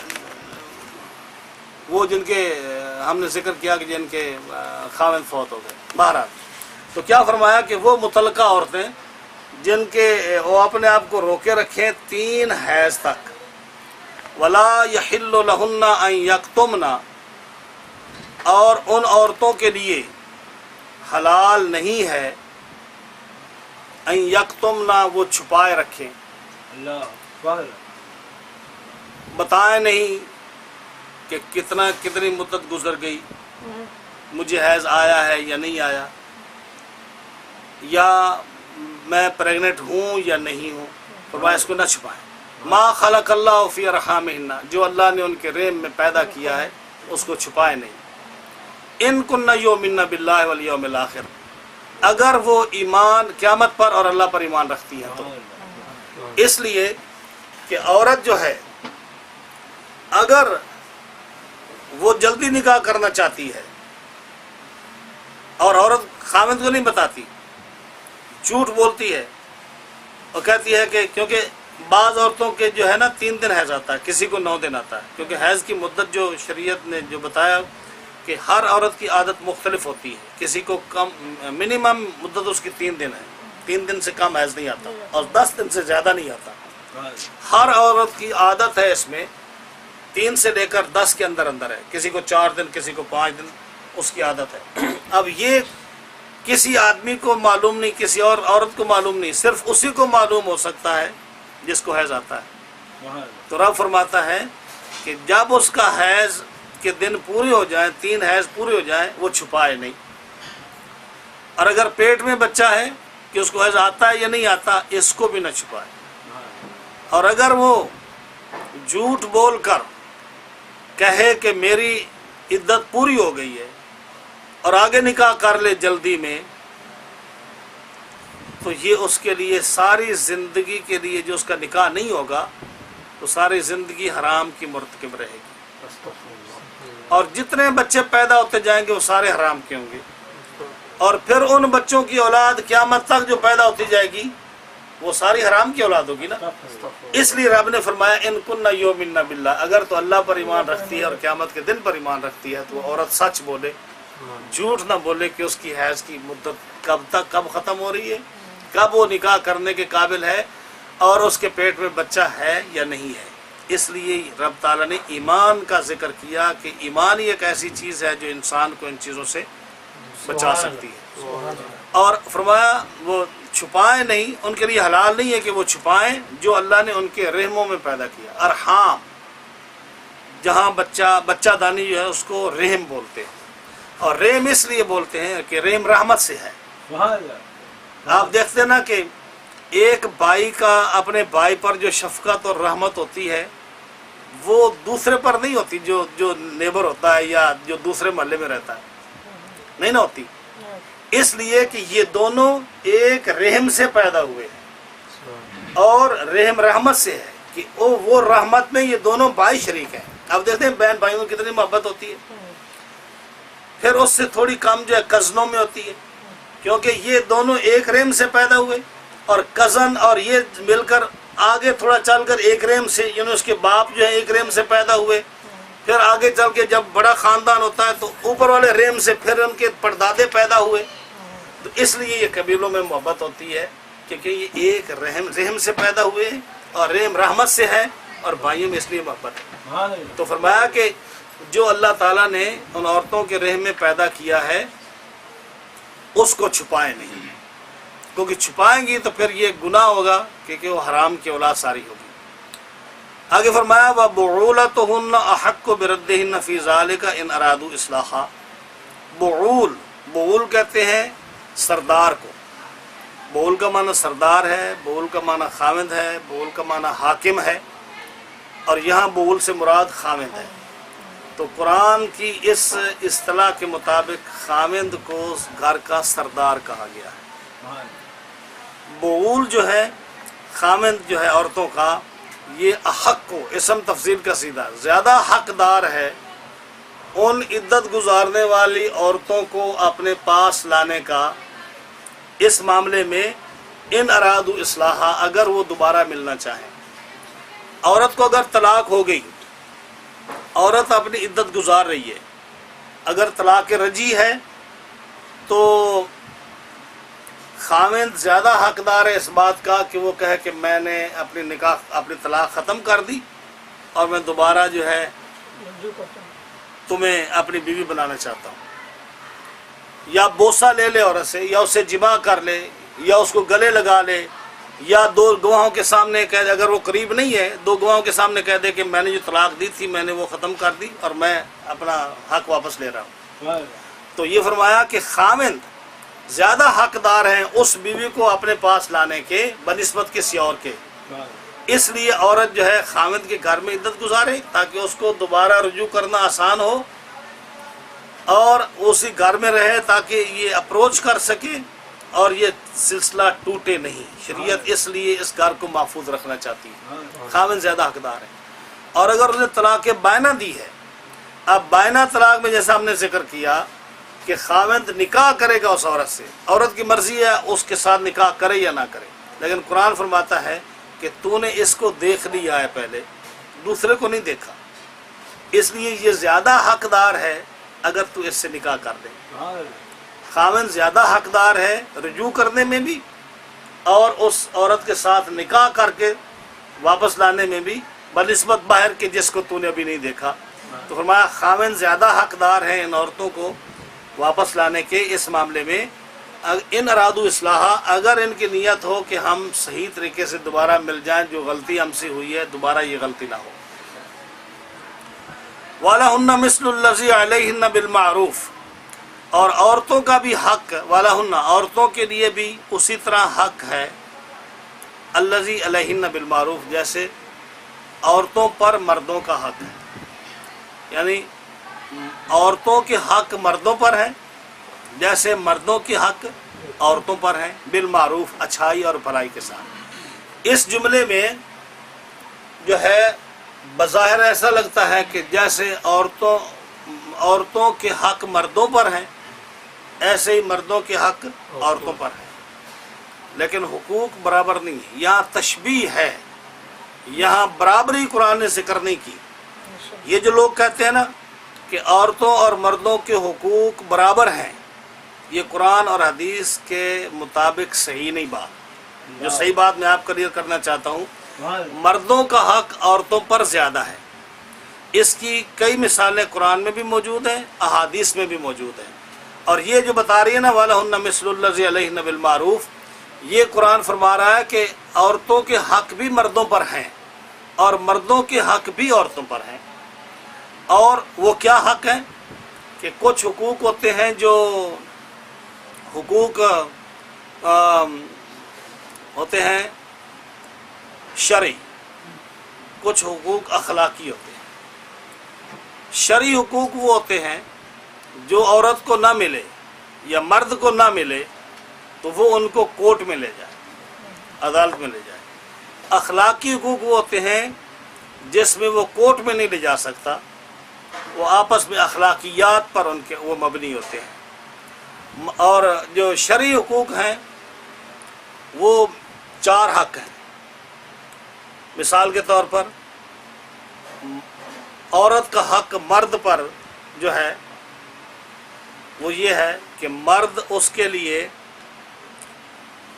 Speaker 1: وہ جن کے ہم نے ذکر کیا کہ جن کے خاوند فوت ہو گئے، بہرحال تو کیا فرمایا کہ وہ متعلقہ عورتیں جن کے وہ اپنے آپ کو روکے رکھیں 3 حیض تک، ولا یحل لہن ان یکتمن، اور ان عورتوں کے لیے حلال نہیں ہے ان یکتمن، وہ چھپائے رکھیں،
Speaker 2: اللہ سبحان اللہ،
Speaker 1: بتائیں نہیں کہ کتنی مدت گزر گئی، مجھے حیض آیا ہے یا نہیں آیا، یا میں پریگننٹ ہوں یا نہیں ہوں، فرمایا اس کو نہ چھپائیں۔ ما خلق اللہ فی ارحامہن، جو اللہ نے ان کے رحم میں پیدا کیا ہے اس کو چھپائے نہیں۔ ان کن یؤمن باللہ والیوم الآخر، اگر وہ ایمان قیامت پر اور اللہ پر ایمان رکھتی ہیں تو، اس لیے کہ عورت جو ہے اگر وہ جلدی نکاح کرنا چاہتی ہے اور عورت خاوند کو نہیں بتاتی، جھوٹ بولتی ہے اور کہتی ہے کہ کیونکہ بعض عورتوں کے جو ہے نا 3 دن حیض آتا ہے، کسی کو 9 دن آتا ہے، کیونکہ حیض کی مدت جو شریعت نے جو بتایا کہ ہر عورت کی عادت مختلف ہوتی ہے، کسی کو کم منیمم مدت اس کی 3 دن ہے، 3 دن سے کم حیض نہیں آتا اور 10 دن سے زیادہ نہیں آتا۔ ہر عورت کی عادت ہے اس میں 3 سے لے کر 10 کے اندر ہے، کسی کو 4 دن، کسی کو 5 دن، اس کی عادت ہے۔ اب یہ کسی آدمی کو معلوم نہیں، کسی اور عورت کو معلوم نہیں، صرف اسی کو معلوم ہو سکتا ہے جس کو حیض آتا ہے۔ تو رب فرماتا ہے کہ جب اس کا حیض کے دن پورے ہو جائیں، 3 حیض پورے ہو جائیں، وہ چھپائے نہیں۔ اور اگر پیٹ میں بچہ ہے کہ اس کو حیض آتا ہے یا نہیں آتا، اس کو بھی نہ چھپائے۔ اور اگر وہ جھوٹ بول کر کہے کہ میری عدت پوری ہو گئی ہے اور آگے نکاح کر لے جلدی میں، تو یہ اس کے لیے ساری زندگی کے لیے جو اس کا نکاح نہیں ہوگا تو ساری زندگی حرام کی مرتکب رہے گی، اور جتنے بچے پیدا ہوتے جائیں گے وہ سارے حرام کے ہوں گے، اور پھر ان بچوں کی اولاد قیامت تک جو پیدا ہوتی جائے گی وہ ساری حرام کی اولاد ہوگی نا۔ اس لیے رب نے فرمایا ان کن یؤمن باللہ، اگر تو اللہ پر ایمان رکھتی ہے اور قیامت کے دن پر ایمان رکھتی ہے تو وہ عورت سچ بولے، جھوٹ نہ بولے کہ اس کی حیض کی مدت کب ختم ہو رہی ہے، کب وہ نکاح کرنے کے قابل ہے، اور اس کے پیٹ میں بچہ ہے یا نہیں ہے۔ اس لیے رب تعالیٰ نے ایمان کا ذکر کیا کہ ایمان ہی ایک ایسی چیز ہے جو انسان کو ان چیزوں سے بچا سکتی ہے، اور فرمایا وہ چھپائیں نہیں، ان کے لیے حلال نہیں ہے کہ وہ چھپائیں جو اللہ نے ان کے رحموں میں پیدا کیا۔ ارحام، جہاں بچہ دانی جو ہے اس کو رحم بولتے ہیں، اور رحم اس لیے بولتے ہیں کہ رحم رحمت سے ہے۔ آپ دیکھتے نا کہ ایک بھائی کا اپنے بھائی پر جو شفقت اور رحمت ہوتی ہے وہ دوسرے پر نہیں ہوتی، جو نیبر ہوتا ہے یا جو دوسرے محلے میں رہتا ہے، نہیں نہ ہوتی، اس لیے کہ یہ دونوں ایک رحم سے پیدا ہوئے ہیں اور رحم رحمت سے ہے کہ وہ رحمت میں یہ دونوں بھائی شریک ہیں۔ اب دیکھتے ہیں بہن بھائیوں میں کتنی محبت ہوتی ہے، پھر اس سے تھوڑی کم جو ہے کزنوں میں ہوتی ہے، کیونکہ یہ دونوں ایک رحم سے پیدا ہوئے، اور کزن اور یہ مل کر آگے تھوڑا چل کر ایک رحم سے، یعنی اس کے باپ جو ہے ایک رحم سے پیدا ہوئے، پھر آگے چل کے جب بڑا خاندان ہوتا ہے تو اوپر والے رحم سے پھر ان کے پردادے پیدا ہوئے، تو اس لیے یہ قبیلوں میں محبت ہوتی ہے کیونکہ یہ ایک رحم سے پیدا ہوئے اور رحم رحمت سے ہے، اور بھائیوں میں اس لیے محبت ہے۔ تو فرمایا کہ جو اللہ تعالیٰ نے ان عورتوں کے رحم میں پیدا کیا ہے اس کو چھپائے نہیں، کیونکہ چھپائیں گی تو پھر یہ گناہ ہوگا کیونکہ وہ حرام کی اولاد ساری ہوگی۔ آگے فرمایا وَبُعُولَتُهُنَّ أَحَقُّ بِرَدِّهِنَّ فِي ذَلِكَ إِنْ أَرَادُوا إِصْلَاحًا۔ بعول کہتے ہیں سردار کو، بعول کا معنی سردار ہے، بعول کا معنی خاوند ہے، بعول کا معنی حاکم ہے، اور یہاں بعول سے مراد خاوند ہے۔ تو قرآن کی اس اصطلاح کے مطابق خاوند کو گھر کا سردار کہا گیا ہے۔ بعول جو ہے خاوند جو ہے عورتوں کا، یہ احق کو اسم تفضیل کا سیدھا زیادہ حقدار ہے ان عدت گزارنے والی عورتوں کو اپنے پاس لانے کا اس معاملے میں ان ارادو اصلاحہ، اگر وہ دوبارہ ملنا چاہیں۔ عورت کو اگر طلاق ہو گئی، عورت اپنی عدت گزار رہی ہے، اگر طلاق رجعی ہے تو خاوند زیادہ حقدار ہے اس بات کا کہ وہ کہے کہ میں نے اپنی طلاق ختم کر دی اور میں دوبارہ جو ہے تمہیں اپنی بیوی بنانا چاہتا ہوں، یا بوسہ لے لے عورت سے، یا اسے جمع کر لے، یا اس کو گلے لگا لے، یا دو گواہوں کے سامنے کہہ دے، اگر وہ قریب نہیں ہے دو گواہوں کے سامنے کہہ دے کہ میں نے جو طلاق دی تھی میں نے وہ ختم کر دی اور میں اپنا حق واپس لے رہا ہوں۔ تو یہ فرمایا کہ خاوند زیادہ حقدار ہیں اس بیوی کو اپنے پاس لانے کے بنسبت کسی اور کے، اس لیے عورت جو ہے خاوند کے گھر میں عدت گزارے تاکہ اس کو دوبارہ رجوع کرنا آسان ہو اور اسی گھر میں رہے تاکہ یہ اپروچ کر سکے اور یہ سلسلہ ٹوٹے نہیں۔ شریعت اس لیے اس گھر کو محفوظ رکھنا چاہتی ہے، خاوند زیادہ حقدار ہے۔ اور اگر اس نے طلاق بائنہ دی ہے، اب بائنہ طلاق میں جیسا ہم نے ذکر کیا کہ خاوند نکاح کرے گا اس عورت سے، عورت کی مرضی ہے اس کے ساتھ نکاح کرے یا نہ کرے، لیکن قرآن فرماتا ہے کہ تو نے اس کو دیکھ لیا ہے پہلے، دوسرے کو نہیں دیکھا، اس لیے یہ زیادہ حقدار ہے اگر تو اس سے نکاح کر دے۔ خاوند زیادہ حقدار ہے رجوع کرنے میں بھی اور اس عورت کے ساتھ نکاح کر کے واپس لانے میں بھی بنسبت باہر کے جس کو تو نے ابھی نہیں دیکھا۔ تو فرمایا خاوند زیادہ حقدار ہیں ان عورتوں کو واپس لانے کے اس معاملے میں، ان ارادو اصلاحہ، اگر ان کی نیت ہو کہ ہم صحیح طریقے سے دوبارہ مل جائیں، جو غلطی ہم سے ہوئی ہے دوبارہ یہ غلطی نہ ہو۔ وَلَهُنَّ مِثْلُ الَّذِي عَلَيْهِنَّ بِالْمَعْرُوفِ، اور عورتوں کا بھی حق، وَلَهُنَّ عورتوں کے لیے بھی اسی طرح حق ہے، الَّذِي عَلَيْهِنَّ بِالْمَعْرُوفِ، جیسے عورتوں پر مردوں کا حق ہے، یعنی عورتوں کے حق مردوں پر ہیں جیسے مردوں کے حق عورتوں پر ہیں، بالمعروف، اچھائی اور بھلائی کے ساتھ۔ اس جملے میں جو ہے بظاہر ایسا لگتا ہے کہ جیسے عورتوں کے حق مردوں پر ہیں ایسے ہی مردوں کے حق عورتوں پر ہیں، لیکن حقوق برابر نہیں ہے، یہاں تشبیہ ہے، یہاں برابری قرآن نے ذکر نہیں کی۔ یہ جو لوگ کہتے ہیں نا کہ عورتوں اور مردوں کے حقوق برابر ہیں، یہ قرآن اور حدیث کے مطابق صحیح نہیں بات۔ جو صحیح بات میں آپ کلیئر کرنا چاہتا ہوں، مردوں کا حق عورتوں پر زیادہ ہے، اس کی کئی مثالیں قرآن میں بھی موجود ہیں، احادیث میں بھی موجود ہیں، اور یہ جو بتا رہی ہے نا وَلَهُنَّ مِثْلُ الَّذِي عَلَيْهِنَّ بِالْمَعْرُوفِ، یہ قرآن فرما رہا ہے کہ عورتوں کے حق بھی مردوں پر ہیں اور مردوں کے حق بھی عورتوں پر ہیں۔ اور وہ کیا حق ہیں کہ کچھ حقوق ہوتے ہیں جو حقوق ہوتے ہیں شرعی، کچھ حقوق اخلاقی ہوتے ہیں۔ شرعی حقوق وہ ہوتے ہیں جو عورت کو نہ ملے یا مرد کو نہ ملے تو وہ ان کو کورٹ میں لے جائے، عدالت میں لے جائے۔ اخلاقی حقوق وہ ہوتے ہیں جس میں وہ کورٹ میں نہیں لے جا سکتا، وہ آپس میں اخلاقیات پر ان کے وہ مبنی ہوتے ہیں۔ اور جو شرعی حقوق ہیں وہ 4 حق ہیں۔ مثال کے طور پر عورت کا حق مرد پر جو ہے وہ یہ ہے کہ مرد اس کے لیے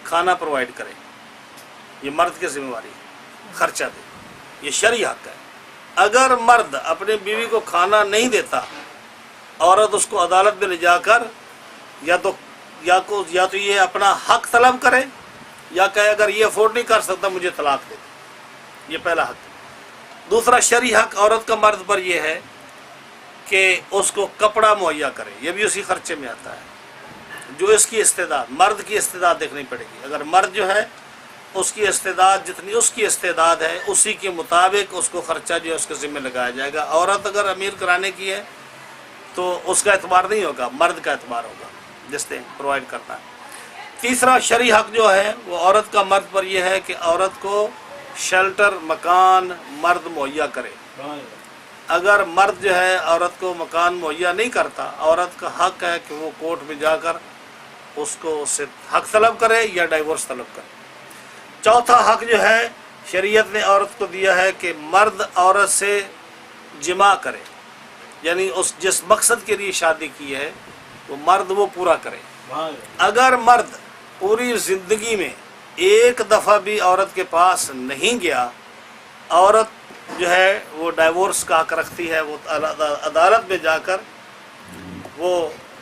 Speaker 1: کھانا پرووائڈ کرے، یہ مرد کی ذمہ داری ہے، خرچہ دے، یہ شرعی حق ہے۔ اگر مرد اپنے بیوی کو کھانا نہیں دیتا، عورت اس کو عدالت میں لے جا کر یا تو یہ اپنا حق طلب کرے یا کہے اگر یہ افورڈ نہیں کر سکتا مجھے طلاق دے دے، یہ پہلا حق ہے۔ دوسرا شرعی حق عورت کا مرد پر یہ ہے کہ اس کو کپڑا مہیا کرے، یہ بھی اسی خرچے میں آتا ہے، جو اس کی استعداد، مرد کی استعداد دیکھنی پڑے گی۔ اگر مرد جو ہے اس کی استعداد جتنی اس کی استعداد ہے اسی کے مطابق اس کو خرچہ جو ہے اس کے ذمہ لگایا جائے گا۔ عورت اگر امیر کرانے کی ہے تو اس کا اعتبار نہیں ہوگا، مرد کا اعتبار ہوگا جس نے پرووائڈ کرنا ہے۔ تیسرا شرعی حق جو ہے وہ عورت کا مرد پر یہ ہے کہ عورت کو شیلٹر، مکان مرد مہیا کرے۔ اگر مرد جو ہے عورت کو مکان مہیا نہیں کرتا، عورت کا حق ہے کہ وہ کورٹ میں جا کر اس کو اس سے حق طلب کرے یا ڈائیورس طلب کرے۔ چوتھا حق جو ہے شریعت نے عورت کو دیا ہے کہ مرد عورت سے جمع کرے، یعنی جس مقصد کے لیے شادی کی ہے وہ مرد وہ پورا کرے۔ اگر مرد پوری زندگی میں ایک دفعہ بھی عورت کے پاس نہیں گیا، عورت جو ہے وہ ڈائیورس کا حق رکھتی ہے، وہ عدالت میں جا کر وہ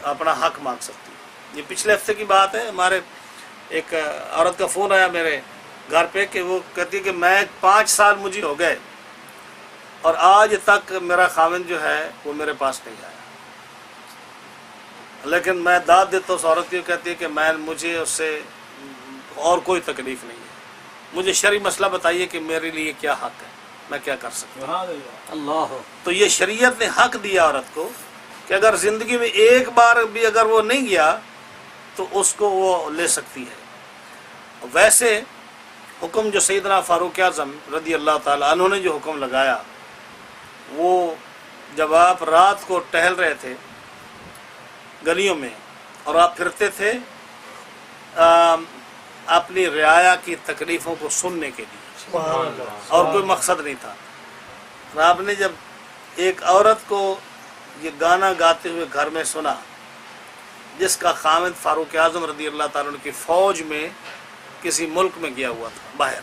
Speaker 1: اپنا حق مانگ سکتی ہے۔ یہ پچھلے ہفتے کی بات ہے، ہمارے ایک عورت کا فون آیا میرے گھر پہ کہ وہ کہتی ہے کہ میں 5 سال مجھے ہو گئے اور آج تک میرا خاوند جو ہے وہ میرے پاس نہیں آیا، لیکن میں داد دیتا ہوں اس عورت کی، کہتی ہے کہ مجھے اس سے اور کوئی تکلیف نہیں ہے، مجھے شرعی مسئلہ بتائیے کہ میرے لیے کیا حق ہے، میں کیا کر سکتا ہوں۔
Speaker 2: اللہ
Speaker 1: تو یہ شریعت نے حق دیا عورت کو کہ اگر زندگی میں ایک بار بھی اگر وہ نہیں گیا تو اس کو وہ لے سکتی ہے۔ ویسے حکم جو سیدنا فاروق اعظم رضی اللہ تعالیٰ عنہ نے جو حکم لگایا، وہ جب آپ رات کو ٹہل رہے تھے گلیوں میں اور آپ پھرتے تھے اپنی رعایا کی تکلیفوں کو سننے کے لیے، اور کوئی مقصد نہیں تھا، اور آپ نے جب ایک عورت کو یہ گانا گاتے ہوئے گھر میں سنا جس کا خاوند فاروق اعظم رضی اللہ تعالیٰ عنہ کی فوج میں کسی ملک میں گیا ہوا تھا باہر،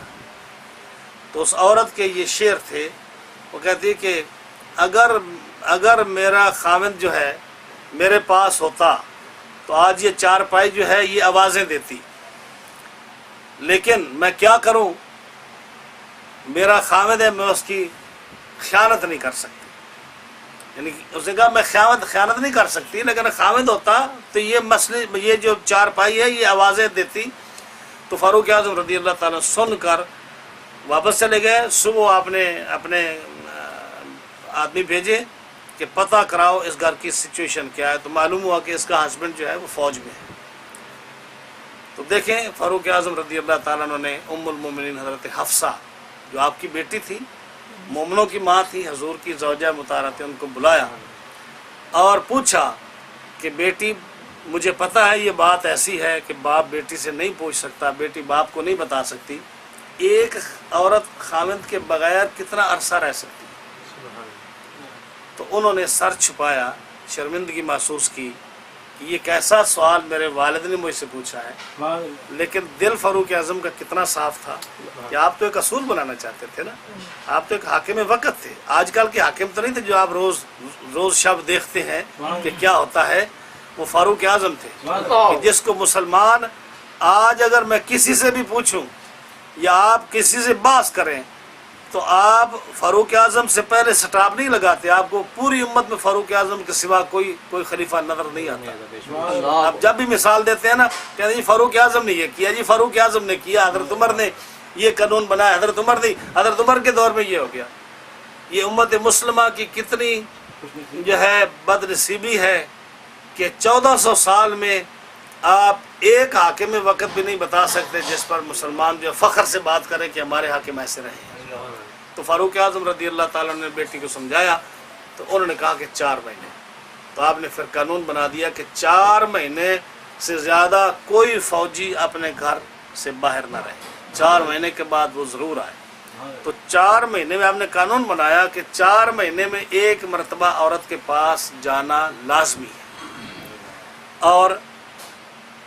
Speaker 1: تو اس عورت کے یہ شعر تھے، وہ کہتی ہے کہ اگر میرا خاوند جو ہے میرے پاس ہوتا تو آج یہ چارپائی جو ہے یہ آوازیں دیتی، لیکن میں کیا کروں، میرا خاوند ہے، میں اس کی خیانت نہیں کر سکتی، یعنی اس نے کہا میں خیانت نہیں کر سکتی، لیکن خاوند ہوتا تو یہ مسئلے، یہ جو چارپائی ہے یہ آوازیں دیتی۔ تو فاروق اعظم رضی اللہ تعالیٰ سن کر واپس چلے گئے۔ صبح آپ نے اپنے آدمی بھیجے کہ پتہ کراؤ اس گھر کی سچویشن کیا ہے، تو معلوم ہوا کہ اس کا ہسبینڈ جو ہے وہ فوج میں ہے۔ تو دیکھیں فاروق اعظم رضی اللہ تعالیٰ عنہ نے ام المومنین حضرت حفصہ جو آپ کی بیٹی تھی، مومنوں کی ماں تھی، حضور کی زوجہ مطہرہ تھی، ان کو بلایا اور پوچھا کہ بیٹی مجھے پتہ ہے یہ بات ایسی ہے کہ باپ بیٹی سے نہیں پوچھ سکتا، بیٹی باپ کو نہیں بتا سکتی، ایک عورت خاوند کے بغیر کتنا عرصہ رہ سکتی؟ تو انہوں نے سر چھپایا، شرمندگی محسوس کی کہ یہ کیسا سوال میرے والد نے مجھ سے پوچھا ہے، لیکن دل فاروق اعظم کا کتنا صاف تھا کہ آپ تو ایک اصول بنانا چاہتے تھے نا، آپ تو ایک حاکم وقت تھے، آج کل کے حاکم تو نہیں تھے جو آپ روز شب دیکھتے ہیں کہ کیا ہوتا ہے، وہ فاروق اعظم تھے کہ جس کو مسلمان آج اگر میں کسی سے بھی پوچھوں یا آپ کسی سے بحث کریں تو آپ فاروق اعظم سے پہلے سٹاپ نہیں لگاتے، آپ کو پوری امت میں فاروق اعظم کے سوا کوئی خلیفہ نظر نہیں آتا۔ آپ جب بھی مثال دیتے ہیں نا کہ جی فاروق اعظم نے یہ کیا، جی فاروق اعظم نے کیا، حضرت عمر نے یہ قانون بنایا، حضرت عمر کے دور میں یہ ہو گیا۔ یہ امت مسلمہ کی کتنی جو ہے بد نصیبی ہے کہ 1400 سال میں آپ ایک حاکم وقت بھی نہیں بتا سکتے جس پر مسلمان جو فخر سے بات کرے کہ ہمارے حاکم ایسے رہے ہیں۔ تو فاروق اعظم رضی اللہ تعالیٰ نے بیٹی کو سمجھایا تو انہوں نے کہا کہ 4 مہینے، تو آپ نے پھر قانون بنا دیا کہ 4 مہینے سے زیادہ کوئی فوجی اپنے گھر سے باہر نہ رہے، 4 مہینے کے بعد وہ ضرور آئے۔ تو 4 مہینے میں آپ نے قانون بنایا کہ 4 مہینے میں ایک مرتبہ عورت کے پاس جانا لازمی ہے، اور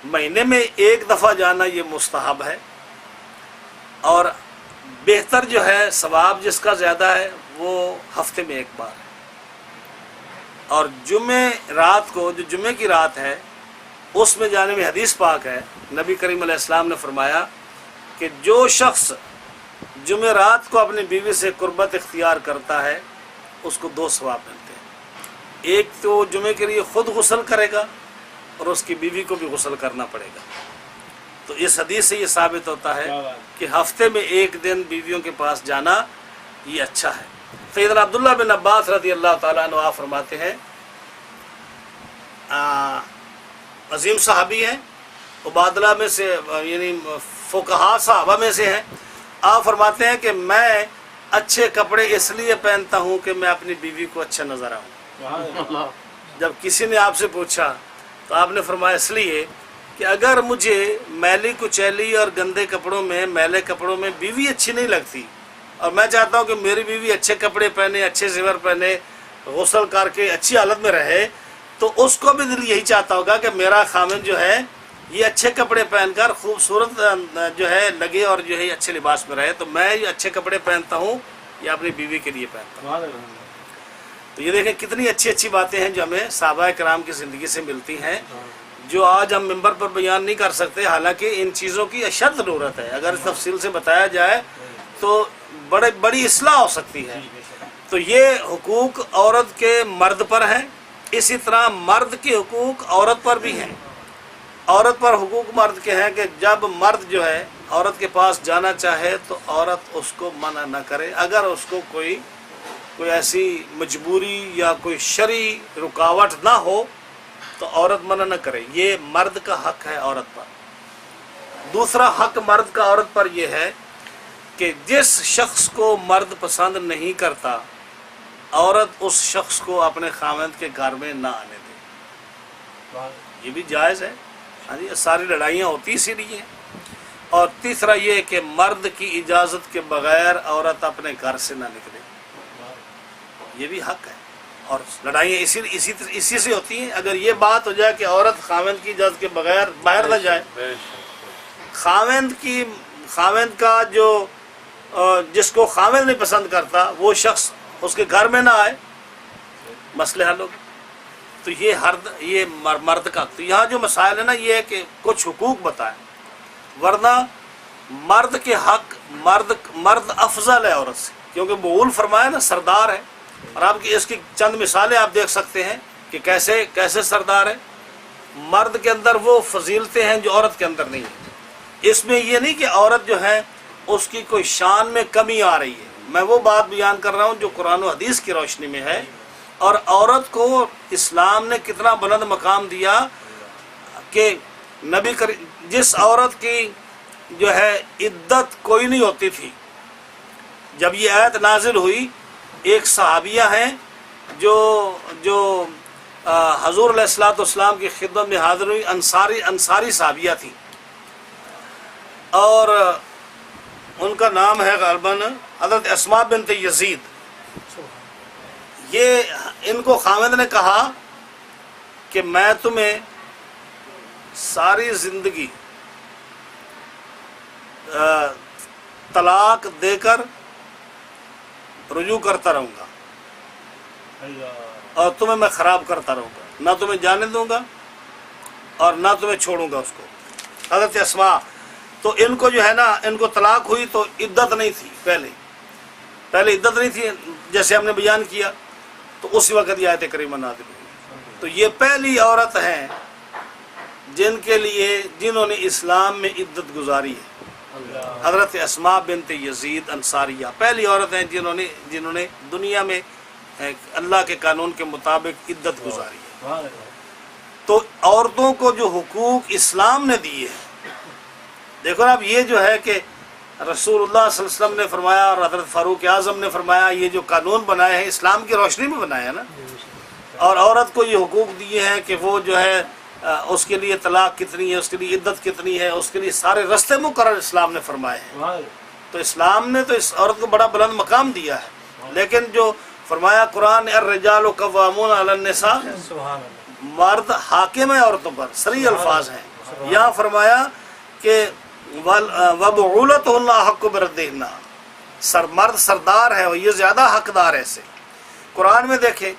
Speaker 1: مہینے میں ایک دفعہ جانا یہ مستحب ہے، اور بہتر جو ہے ثواب جس کا زیادہ ہے وہ ہفتے میں ایک بار ہے۔ اور جمعے رات کو جو جمعے کی رات ہے اس میں جانے میں حدیث پاک ہے، نبی کریم علیہ السلام نے فرمایا کہ جو شخص جمعے رات کو اپنی بیوی سے قربت اختیار کرتا ہے اس کو 2 ثواب ملتے ہیں، ایک تو جمعے کے لیے خود غسل کرے گا اور اس کی بیوی کو بھی غسل کرنا پڑے گا۔ تو اس حدیث سے یہ ثابت ہوتا ہے کہ ہفتے میں ایک دن بیویوں کے پاس جانا یہ اچھا ہے۔ سیدنا عبداللہ بن عباس رضی اللہ تعالیٰ عنہ آپ فرماتے ہیں، عظیم صحابی ہیں، عبادلہ میں سے یعنی فقہاء صحابہ میں سے ہیں، آپ فرماتے ہیں کہ میں اچھے کپڑے اس لیے پہنتا ہوں کہ میں اپنی بیوی کو اچھا نظر آؤں۔ جب کسی نے آپ سے پوچھا تو آپ نے فرمایا اس لیے کہ اگر مجھے میلی کچیلی اور گندے کپڑوں میں میلے کپڑوں میں بیوی اچھی نہیں لگتی اور میں چاہتا ہوں کہ میری بیوی اچھے کپڑے پہنے اچھے زیور پہنے غسل کر کے اچھی حالت میں رہے تو اس کو بھی دل یہی چاہتا ہوگا کہ میرا خامن جو ہے یہ اچھے کپڑے پہن کر خوبصورت جو ہے لگے اور جو ہے اچھے لباس میں رہے، تو میں یہ اچھے کپڑے پہنتا ہوں یا اپنی بیوی کے لیے پہنتا ہوں۔ تو یہ دیکھیں کتنی اچھی اچھی باتیں ہیں جو ہمیں صحابہ کرام کی زندگی سے ملتی ہیں، جو آج ہم ممبر پر بیان نہیں کر سکتے، حالانکہ ان چیزوں کی اشد ضرورت ہے۔ اگر اس تفصیل سے بتایا جائے تو بڑی اصلاح ہو سکتی ہے۔ تو یہ حقوق عورت کے مرد پر ہیں، اسی طرح مرد کے حقوق عورت پر بھی ہیں۔ عورت پر حقوق مرد کے ہیں کہ جب مرد جو ہے عورت کے پاس جانا چاہے تو عورت اس کو منع نہ کرے، اگر اس کو کوئی ایسی مجبوری یا کوئی شرعی رکاوٹ نہ ہو تو عورت منع نہ کرے۔ یہ مرد کا حق ہے عورت پر۔ دوسرا حق مرد کا عورت پر یہ ہے کہ جس شخص کو مرد پسند نہیں کرتا عورت اس شخص کو اپنے خاوند کے گھر میں نہ آنے دے، یہ بھی جائز ہے۔ ہاں جی، ساری لڑائیاں ہوتی اسی لیے۔ اور تیسرا یہ کہ مرد کی اجازت کے بغیر عورت اپنے گھر سے نہ نکلے، یہ بھی حق ہے۔ اور لڑائیاں اسی سے ہوتی ہیں۔ اگر یہ بات ہو جائے کہ عورت خاوند کی اجازت کے بغیر باہر نہ جائے، خاوند کا جو جس کو خاوند نہیں پسند کرتا وہ شخص اس کے گھر میں نہ آئے، مسئلے حل ہو گئے۔ تو یہ مرد کا، تو یہاں جو مسائل ہے نا یہ ہے کہ کچھ حقوق بتائیں، ورنہ مرد کے حق مرد افضل ہے عورت سے، کیونکہ بغول فرمایا نا سردار ہے۔ اور آپ کی اس کی چند مثالیں آپ دیکھ سکتے ہیں کہ کیسے سردار ہے۔ مرد کے اندر وہ فضیلتیں ہیں جو عورت کے اندر نہیں ہیں۔ اس میں یہ نہیں کہ عورت جو ہے اس کی کوئی شان میں کمی آ رہی ہے، میں وہ بات بیان کر رہا ہوں جو قرآن و حدیث کی روشنی میں ہے۔ اور عورت کو اسلام نے کتنا بلند مقام دیا کہ جس عورت کی جو ہے عدت کوئی نہیں ہوتی تھی، جب یہ آیت نازل ہوئی، ایک صحابیہ ہیں جو حضور علیہ الصلوۃ والسلام کی خدمت میں حاضر ہوئی، انصاری صحابیہ تھی، اور ان کا نام ہے غالباً حضرت اسماء بنت یزید۔ یہ ان کو خاوند نے کہا کہ میں تمہیں ساری زندگی طلاق دے کر رجوع کرتا رہوں گا اور تمہیں میں خراب کرتا رہوں گا، نہ تمہیں جانے دوں گا اور نہ تمہیں چھوڑوں گا اس کو۔ حضرت اسماء تو ان کو جو ہے نا ان کو طلاق ہوئی تو عدت نہیں تھی، پہلے عدت نہیں تھی جیسے ہم نے بیان کیا، تو اسی وقت یہ آیت کریمہ نازل ہوئی۔ تو یہ پہلی عورت ہیں جنہوں نے اسلام میں عدت گزاری ہے، حضرت اسماء بنت یزید انصاریہ پہلی عورت ہیں جنہوں نے دنیا میں اللہ کے قانون کے مطابق عدت گزاری ہے۔ تو عورتوں کو جو حقوق اسلام نے دیے ہیں، دیکھو اب یہ جو ہے کہ رسول اللہ صلی اللہ علیہ وسلم نے فرمایا اور حضرت فاروق اعظم نے فرمایا، یہ جو قانون بنائے ہیں اسلام کی روشنی میں بنائے ہیں نا، اور عورت کو یہ حقوق دیے ہیں کہ وہ جو ہے اس کے لیے طلاق کتنی ہے، اس کے لیے عدت کتنی ہے، اس کے لیے سارے رستے مقرر اسلام نے فرمائے ہیں۔ تو اسلام نے تو اس عورت کو بڑا بلند مقام دیا ہے، لیکن جو فرمایا قرآن الرجال قوامون علی النساء، مرد حاکم ہے عورتوں پر، صریح الفاظ ہیں۔ یہاں فرمایا کہ وَبُعُولَتُهُنَّ أَحَقُّ بِرَدِّهِنَّ، مرد سردار ہے اور یہ زیادہ حقدار ہے اسے۔ قرآن میں دیکھیں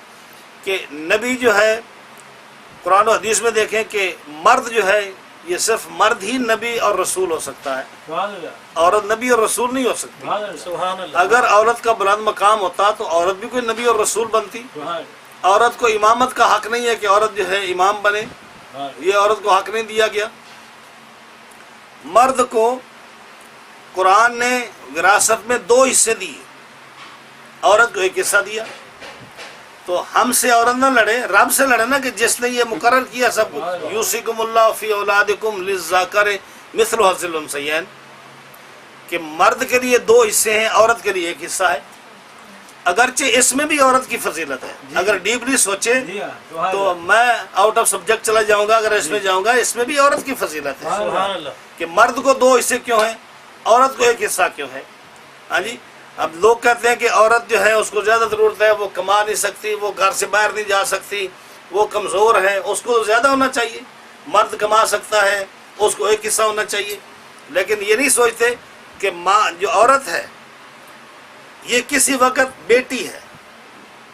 Speaker 1: کہ نبی جو ہے، قرآن و حدیث میں دیکھیں کہ مرد جو ہے یہ صرف مرد ہی نبی اور رسول ہو سکتا ہے، عورت نبی اور رسول نہیں ہو سکتی۔ اگر عورت کا بلند مقام ہوتا تو عورت بھی کوئی نبی اور رسول بنتی۔ عورت کو امامت کا حق نہیں ہے کہ عورت جو ہے امام بنے، یہ عورت کو حق نہیں دیا گیا۔ مرد کو قرآن نے وراثت میں 2 حصے دیے، عورت کو 1 حصہ دیا۔ تو ہم سے عورت نہ لڑے، رب سے لڑے نا، کہ جس نے یہ مقرر کیا سب کچھ، یوصیکم اللہ فی اولادکم للذکر مثل حظ الانثیین، کہ مرد کے لیے 2 حصے ہیں، عورت کے لیے 1 حصہ ہے۔ اگرچہ اس میں بھی عورت کی فضیلت ہے، اگر ڈیپلی سوچے
Speaker 2: جی ہاں سبحان
Speaker 1: تو میں آؤٹ آف سبجیکٹ چلا جاؤں گا، اگر اس میں جاؤں گا اس میں بھی عورت کی فضیلت ہے
Speaker 2: سبحان اللہ
Speaker 1: کہ مرد کو 2 حصے کیوں ہیں، عورت کو 1 حصہ کیوں ہے۔ ہاں جی، اب لوگ کہتے ہیں کہ عورت جو ہے اس کو زیادہ ضرورت ہے، وہ کما نہیں سکتی، وہ گھر سے باہر نہیں جا سکتی، وہ کمزور ہے، اس کو زیادہ ہونا چاہیے۔ مرد کما سکتا ہے، اس کو 1 حصہ ہونا چاہیے، لیکن یہ نہیں سوچتے کہ ماں جو عورت ہے یہ کسی وقت بیٹی ہے،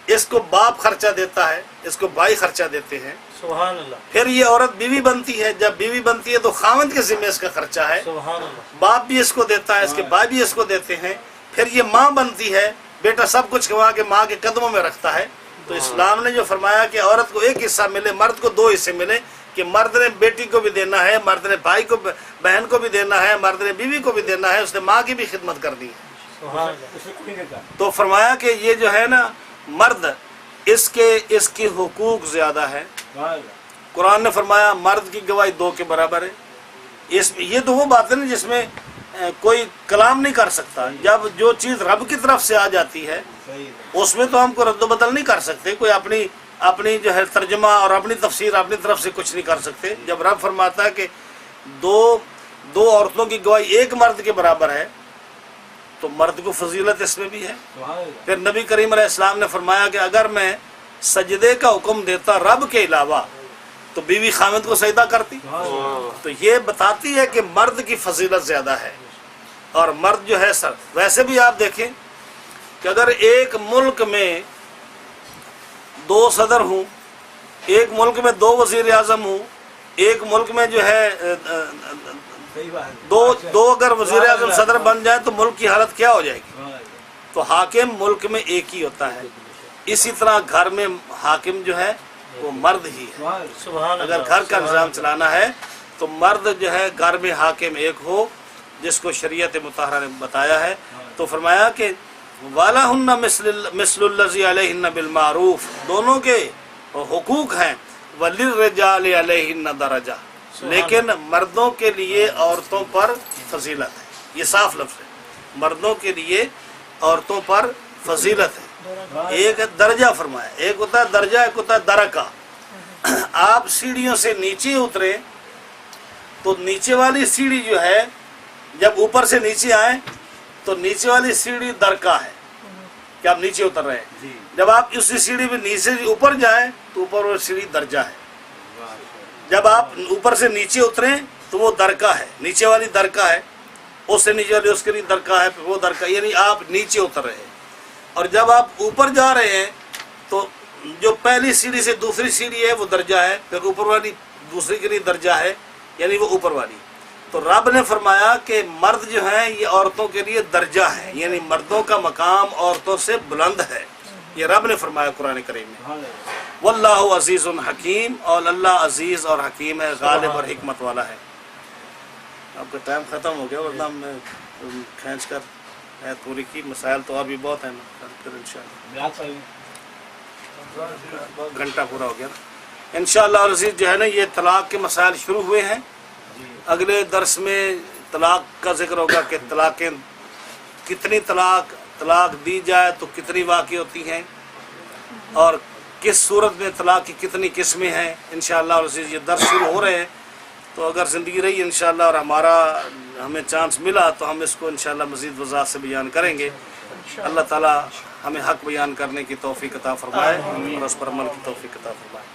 Speaker 1: اس کو باپ خرچہ دیتا ہے، اس کو بھائی خرچہ دیتے ہیں،
Speaker 2: سبحان اللہ
Speaker 1: پھر یہ عورت بیوی بنتی ہے، جب بیوی بنتی ہے تو خاوند کے ذمہ اس کا خرچہ ہے،
Speaker 2: سبحان اللہ
Speaker 1: باپ بھی اس کو دیتا ہے، اس کے بھائی بھی اس کو دیتے ہیں، پھر یہ ماں بنتی ہے، بیٹا سب کچھ کما کے ماں کے قدموں میں رکھتا ہے۔ تو اسلام نے جو فرمایا کہ عورت کو 1 حصہ ملے، مرد کو 2 حصے ملے، کہ مرد نے بیٹی کو بھی دینا ہے، مرد نے بھائی کو بہن کو بھی دینا ہے، مرد نے بیوی کو بھی دینا ہے، اس نے ماں کی بھی خدمت کرنی ہے۔
Speaker 2: سبحان اللہ اسے کوئی نہیں کہا
Speaker 1: تو فرمایا کہ یہ جو ہے نا مرد اس کی حقوق زیادہ ہے۔
Speaker 2: سبحان اللہ
Speaker 1: قرآن نے فرمایا مرد کی گواہی 2 کے برابر ہے۔ یہ تو وہ باتیں ہیں جس میں کوئی کلام نہیں کر سکتا، جب جو چیز رب کی طرف سے آ جاتی ہے
Speaker 2: صحیح ہے
Speaker 1: اس میں تو ہم کو رد و بدل نہیں کر سکتے، کوئی اپنی جو ہے ترجمہ اور اپنی تفسیر اپنی طرف سے کچھ نہیں کر سکتے۔ جب رب فرماتا ہے کہ دو عورتوں کی گواہی 1 مرد کے برابر ہے تو مرد کو فضیلت اس میں بھی ہے۔
Speaker 2: سبحان اللہ
Speaker 1: پھر نبی کریم علیہ السلام نے فرمایا کہ اگر میں سجدے کا حکم دیتا رب کے علاوہ تو بیوی خاوند کو سجدہ کرتی۔
Speaker 2: سبحان اللہ
Speaker 1: تو یہ بتاتی ہے کہ مرد کی فضیلت زیادہ ہے، اور مرد جو ہے ویسے بھی آپ دیکھیں کہ اگر ایک ملک میں 2 صدر ہوں، ایک ملک میں 2 وزیر اعظم ہوں، ایک ملک میں جو ہے
Speaker 2: صحیح بات ہے
Speaker 1: دو اگر وزیر اعظم صدر بن جائے تو ملک کی حالت کیا ہو جائے گی؟
Speaker 2: سبحان اللہ
Speaker 1: تو حاکم ملک میں ایک ہی ہوتا ہے، اسی طرح گھر میں حاکم جو ہے وہ مرد ہی ہے۔
Speaker 2: سبحان اللہ
Speaker 3: سبحان
Speaker 1: اگر
Speaker 3: اللہ
Speaker 1: گھر کا نظام چلانا ہے تو مرد جو ہے گھر میں حاکم ایک ہو، جس کو شریعت مطہرہ نے بتایا ہے۔ تو فرمایا کہ وَلَهُنَّ مِثْلُ الَّذِي عَلَيْهِنَّ بِالْمَعْرُوفِ، دونوں کے حقوق ہیں، وَلِلرِّجَالِ عَلَيْهِنَّ دَرَجَةٌ، لیکن مردوں کے لیے عورتوں پر فضیلت ہے۔ یہ صاف لفظ ہے، مردوں کے لیے عورتوں پر فضیلت ہے۔ ایک درجہ فرمایا، ایک ہوتا ہے درجہ، ایک ہوتا ہے درکہ۔ آپ سیڑھیوں سے نیچے اترے تو نیچے والی سیڑھی جو ہے، جب اوپر سے نیچے آئیں تو نیچے والی سیڑھی درکہ ہے کہ آپ نیچے اتر رہے ہیں۔
Speaker 2: جی
Speaker 1: جب آپ اسی سیڑھی پہ نیچے اوپر جائیں تو اوپر وہ سیڑھی درجہ ہے۔ جب آپ اوپر سے نیچے اتریں تو وہ درکہ ہے، نیچے والی درکہ ہے، اس سے نیچے والی اس کے لیے درکہ ہے، پھر وہ درکہ، یعنی آپ نیچے اتر رہے ہیں۔ اور جب آپ اوپر جا رہے ہیں تو جو پہلی سیڑھی سے دوسری سیڑھی ہے وہ درجہ ہے، پھر اوپر والی دوسری کے لیے درجہ ہے، یعنی وہ اوپر والی۔ تو رب نے فرمایا کہ مرد جو ہیں یہ عورتوں کے لیے درجہ ہے، یعنی مردوں کا مقام عورتوں سے بلند ہے، یہ رب نے فرمایا قرآن کریم میں۔
Speaker 2: سبحان اللہ
Speaker 1: واللہ عزیز حکیم، اور اللہ عزیز اور حکیم ہے، غالب اور حکمت والا ہے۔ آپ کا ٹائم ختم ہو گیا، ورنہ میں کھینچ کر پوری کی، مسائل تو ابھی بہت ہیں، پھر انشاءاللہ
Speaker 2: میعاد صحیح
Speaker 1: گھنٹہ پورا ہو گیا نا۔ انشاءاللہ العزیز جو ہے نا یہ طلاق کے مسائل شروع ہوئے ہیں۔
Speaker 2: جی
Speaker 1: اگلے درس میں طلاق کا ذکر ہوگا کہ طلاقیں کتنی طلاق دی جائے تو کتنی واقع ہوتی ہیں، اور کس صورت میں طلاق کی کتنی قسمیں ہیں۔ انشاءاللہ العزیز یہ درس شروع ہو رہے ہیں، تو اگر زندگی رہی انشاءاللہ اور ہمیں چانس ملا تو ہم اس کو انشاءاللہ مزید وضاحت سے بیان کریں گے۔ اللہ تعالی ہمیں حق بیان کرنے کی توفیق عطا فرمائے اور اس پر عمل کی توفیق عطا فرمائے۔